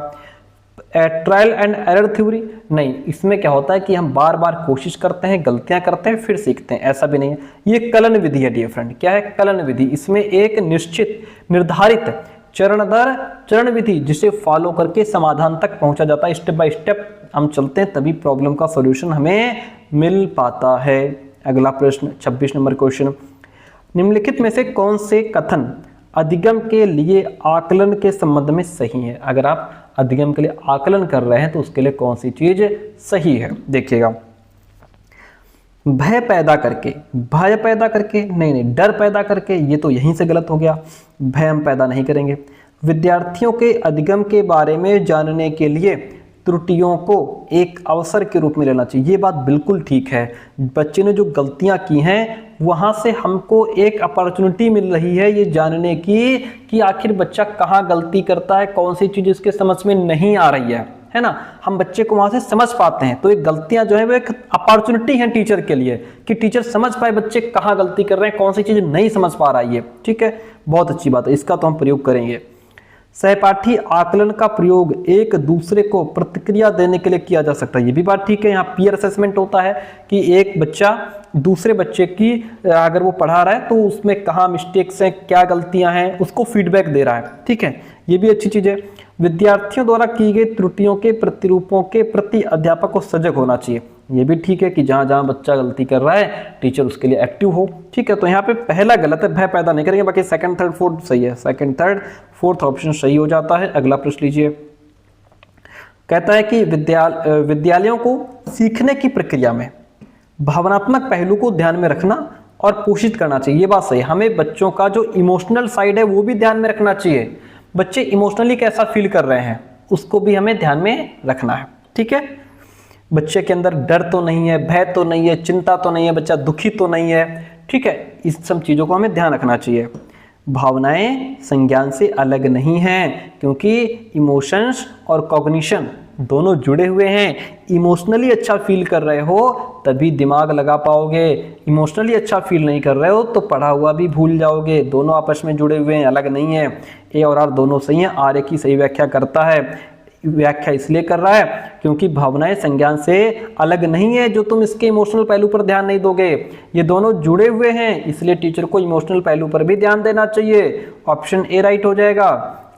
ट्रायल एंड एरर थ्योरी नहीं, इसमें क्या होता है कि हम बार बार कोशिश करते हैं, गलतियां करते हैं, फिर सीखते हैं, ऐसा भी नहीं है। ये कलन विधि है डियर फ्रेंड। क्या है कलन विधि? इसमें एक निश्चित निर्धारित चरण दर चरण विधि जिसे फॉलो करके समाधान तक पहुंचा जाता है। स्टेप बाय स्टेप हम चलते हैं तभी प्रॉब्लम का सॉल्यूशन हमें मिल पाता है। अगला प्रश्न 26 नंबर क्वेश्चन, निम्नलिखित में से कौन से कथन अधिगम के लिए आकलन के संबंध में सही है? अगर आप अधिगम के लिए आकलन कर रहे हैं तो उसके लिए कौन सी चीज सही है? देखिएगा, भय पैदा करके नहीं, डर पैदा करके, ये तो यहीं से गलत हो गया। भय हम पैदा नहीं करेंगे। विद्यार्थियों के अधिगम के बारे में जानने के लिए त्रुटियों को एक अवसर के रूप में लेना चाहिए, ये बात बिल्कुल ठीक है। बच्चे ने जो गलतियां की हैं वहां से हमको एक अपॉर्चुनिटी मिल रही है ये जानने की कि आखिर बच्चा कहाँ गलती करता है, कौन सी चीज उसके समझ में नहीं आ रही है ना। हम बच्चे को वहां से समझ पाते हैं, तो एक गलतियां जो है वो एक अपॉर्चुनिटी है टीचर के लिए कि टीचर समझ पाए बच्चे कहाँ गलती कर रहे हैं, कौन सी चीज नहीं समझ पा रहा है। ठीक है, बहुत अच्छी बात है, इसका तो हम प्रयोग करेंगे। सहपाठी आकलन का प्रयोग एक दूसरे को प्रतिक्रिया देने के लिए किया जा सकता है, ये भी बात ठीक है। यहाँ पीयर असेसमेंट होता है कि एक बच्चा दूसरे बच्चे की अगर वो पढ़ा रहा है तो उसमें कहाँ मिस्टेक्स हैं, क्या गलतियां हैं, उसको फीडबैक दे रहा है। ठीक है, ये भी अच्छी चीज है। विद्यार्थियों द्वारा की गई त्रुटियों के प्रतिरूपों के प्रति अध्यापक को सजग होना चाहिए, ये भी ठीक है कि जहां जहां बच्चा गलती कर रहा है टीचर उसके लिए एक्टिव हो। ठीक है, तो यहाँ पे पहला गलत है, भय पैदा नहीं करेंगे, बाकी सेकंड थर्ड फोर्थ सही है। सेकंड थर्ड फोर्थ ऑप्शन सही हो जाता है। अगला प्रश्न लीजिए, कहता है कि विद्यालयों को सीखने की प्रक्रिया में भावनात्मक पहलू को ध्यान में रखना और पोषित करना चाहिए, ये बात सही है। हमें बच्चों का जो इमोशनल साइड है वो भी ध्यान में रखना चाहिए, बच्चे इमोशनली कैसा फील कर रहे हैं उसको भी हमें ध्यान में रखना है। ठीक है, बच्चे के अंदर डर तो नहीं है, भय तो नहीं है, चिंता तो नहीं है, बच्चा दुखी तो नहीं है। ठीक है, इस सब चीज़ों को हमें ध्यान रखना चाहिए। भावनाएं संज्ञान से अलग नहीं हैं, क्योंकि इमोशंस और कॉग्निशन दोनों जुड़े हुए हैं। इमोशनली अच्छा फील कर रहे हो तभी दिमाग लगा पाओगे, इमोशनली अच्छा फील नहीं कर रहे हो तो पढ़ा हुआ भी भूल जाओगे। दोनों आपस में जुड़े हुए हैं, अलग नहीं है। ए और आर दोनों सही हैं। आर की सही व्याख्या करता है, व्याख्या इसलिए कर रहा है क्योंकि भावनाएं संज्ञान से अलग नहीं है जो तुम इसके इमोशनल पहलू पर ध्यान नहीं दोगे, ये दोनों जुड़े हुए हैं, इसलिए टीचर को इमोशनल पहलू पर भी ध्यान देना चाहिए। ऑप्शन ए राइट हो जाएगा।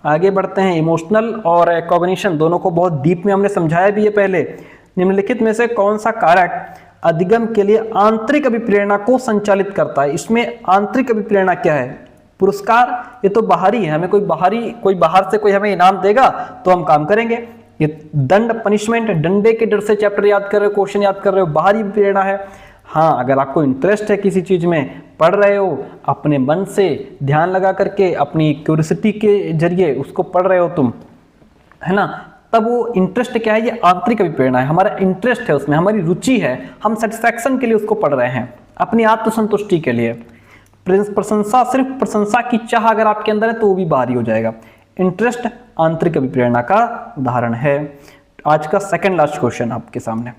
आगे बढ़ते हैं, इमोशनल और कॉग्निशन दोनों को बहुत डीप में हमने समझाया भी है पहले। निम्नलिखित में से कौन सा कारक अधिगम के लिए आंतरिक अभिप्रेरणा को संचालित करता है? इसमें आंतरिक अभिप्रेरणा क्या है? पुरस्कार, ये तो बाहरी है, हमें कोई बाहर से कोई हमें इनाम देगा तो हम काम करेंगे। ये दंड पनिशमेंट, डंडे के डर से चैप्टर याद कर रहे हो, क्वेश्चन याद कर रहे हो, बाहरी प्रेरणा है। हाँ, अगर आपको इंटरेस्ट है किसी चीज में, पढ़ रहे हो अपने मन से ध्यान लगा करके, अपनी क्यूरियोसिटी के जरिए उसको पढ़ रहे हो तुम, है ना, तब वो इंटरेस्ट क्या है? ये आंतरिक अभिप्रेरणा है, हमारा इंटरेस्ट है उसमें, हमारी रुचि है, हम सेटिस्फैक्शन के लिए उसको पढ़ रहे हैं, अपनी आत्मसंतुष्टि के लिए। प्रशंसा, सिर्फ प्रशंसा की चाह अगर आपके अंदर है तो वो भी बाहरी हो जाएगा। इंटरेस्ट आंतरिक अभिप्रेरणा का उदाहरण है। आज का सेकंड लास्ट क्वेश्चन आपके सामने,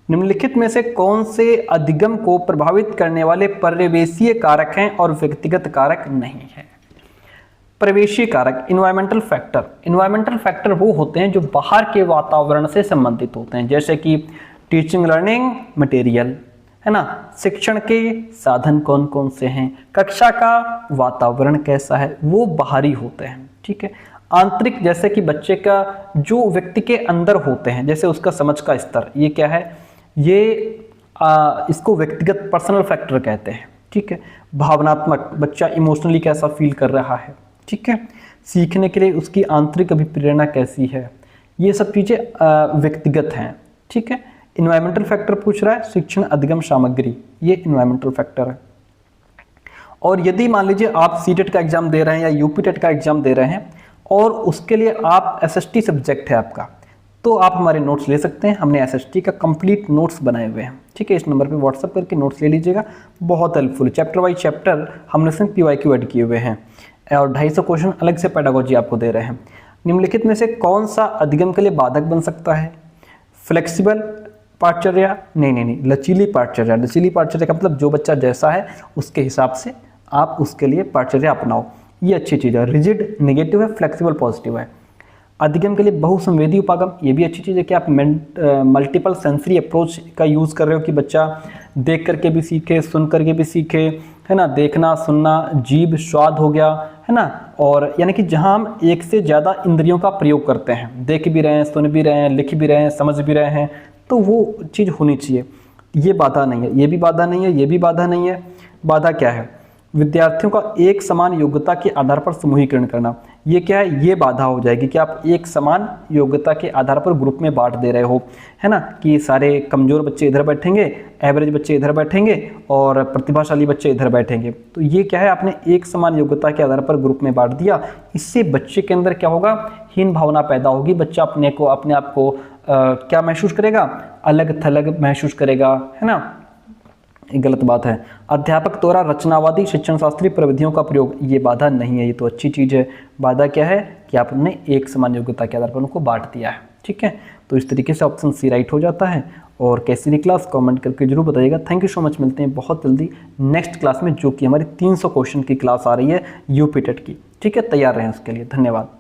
निम्नलिखित में से कौन से अधिगम को प्रभावित करने वाले परिवेशीय कारक हैं और व्यक्तिगत कारक नहीं है? परिवेशीय कारक, इन्वायरमेंटल फैक्टर। इन्वायरमेंटल फैक्टर वो होते हैं जो बाहर के वातावरण से संबंधित होते हैं, जैसे कि टीचिंग लर्निंग मटेरियल, है ना, शिक्षण के साधन कौन कौन से हैं, कक्षा का वातावरण कैसा है, वो बाहरी होते हैं। ठीक है, आंतरिक जैसे कि बच्चे का जो व्यक्ति के अंदर होते हैं, जैसे उसका समझ का स्तर, ये क्या है, ये इसको व्यक्तिगत पर्सनल फैक्टर कहते हैं। ठीक है, भावनात्मक, बच्चा इमोशनली कैसा फील कर रहा है। ठीक है, सीखने के लिए उसकी आंतरिक अभिप्रेरणा कैसी है, ये सब चीज़ें व्यक्तिगत हैं। ठीक है, इन्वायरमेंटल फैक्टर पूछ रहा है, शिक्षण अधिगम सामग्री, ये इन्वायरमेंटल फैक्टर है। और यदि मान लीजिए आप सीटेट का एग्जाम दे रहे हैं या यूपीटेट का एग्जाम दे रहे हैं और उसके लिए आप एसएसटी सब्जेक्ट है आपका, तो आप हमारे नोट्स ले सकते हैं। हमने एसएसटी का कंप्लीट नोट्स बनाए हुए हैं। ठीक है, इस नंबर पे व्हाट्सएप करके नोट्स ले लीजिएगा, बहुत हेल्पफुल। चैप्टर वाइज चैप्टर हमने इसमें PYQ ऐड किए हुए हैं और 250 क्वेश्चन अलग से पेडागोजी आपको दे रहे हैं। निम्नलिखित में से कौन सा अधिगम के लिए बाधक बन सकता है, फ्लेक्सिबल पाठचर्या, नहीं, लचीली पाठचर्या। लचीली पाठचर्या का मतलब जो बच्चा जैसा है उसके हिसाब से आप उसके लिए पाठचर्या अपनाओ, ये अच्छी चीज़ है। रिजिड नेगेटिव है, फ्लेक्सिबल पॉजिटिव है। अधिगम के लिए बहुसंवेदी उपागम, ये भी अच्छी चीज़ है कि आप मल्टीपल सेंसरी अप्रोच का यूज़ कर रहे हो कि बच्चा देख करके भी सीखे, सुन करके भी सीखे, है ना, देखना सुनना, जीभ स्वाद हो गया, है ना, और यानी कि जहाँ हम एक से ज़्यादा इंद्रियों का प्रयोग करते हैं, देख भी रहे हैं, सुन भी रहे हैं, लिख भी रहे हैं, समझ भी रहे हैं, तो वो चीज़ होनी चाहिए। ये बाधा नहीं है, ये भी बाधा नहीं है, ये भी बाधा नहीं है। बाधा क्या है, विद्यार्थियों का एक समान योग्यता के आधार पर समूहीकरण करना, ये क्या है, ये बाधा हो जाएगी कि आप एक समान योग्यता के आधार पर ग्रुप में बांट दे रहे हो, है ना, कि सारे कमज़ोर बच्चे इधर बैठेंगे, एवरेज बच्चे इधर बैठेंगे और प्रतिभाशाली बच्चे इधर बैठेंगे। तो ये क्या है, आपने एक समान योग्यता के आधार पर ग्रुप में बांट दिया। इससे बच्चे के अंदर क्या होगा, हीन भावना पैदा होगी। बच्चा अपने आप को क्या महसूस करेगा, अलग थलग महसूस करेगा, है ना, ये गलत बात है। अध्यापक द्वारा रचनावादी शिक्षण शास्त्रीय प्रविधियों का प्रयोग, ये बाधा नहीं है, ये तो अच्छी चीज़ है। बाधा क्या है कि आपने एक समान योग्यता के आधार पर उनको बांट दिया है। ठीक है, तो इस तरीके से ऑप्शन सी राइट हो जाता है। और कैसी भी क्लास कमेंट करके जरूर बताइएगा। थैंक यू सो मच, मिलते हैं बहुत जल्दी नेक्स्ट क्लास में, जो कि हमारी 300 क्वेश्चन की क्लास आ रही है यूपीटेट की। ठीक है, तैयार रहें उसके लिए। धन्यवाद।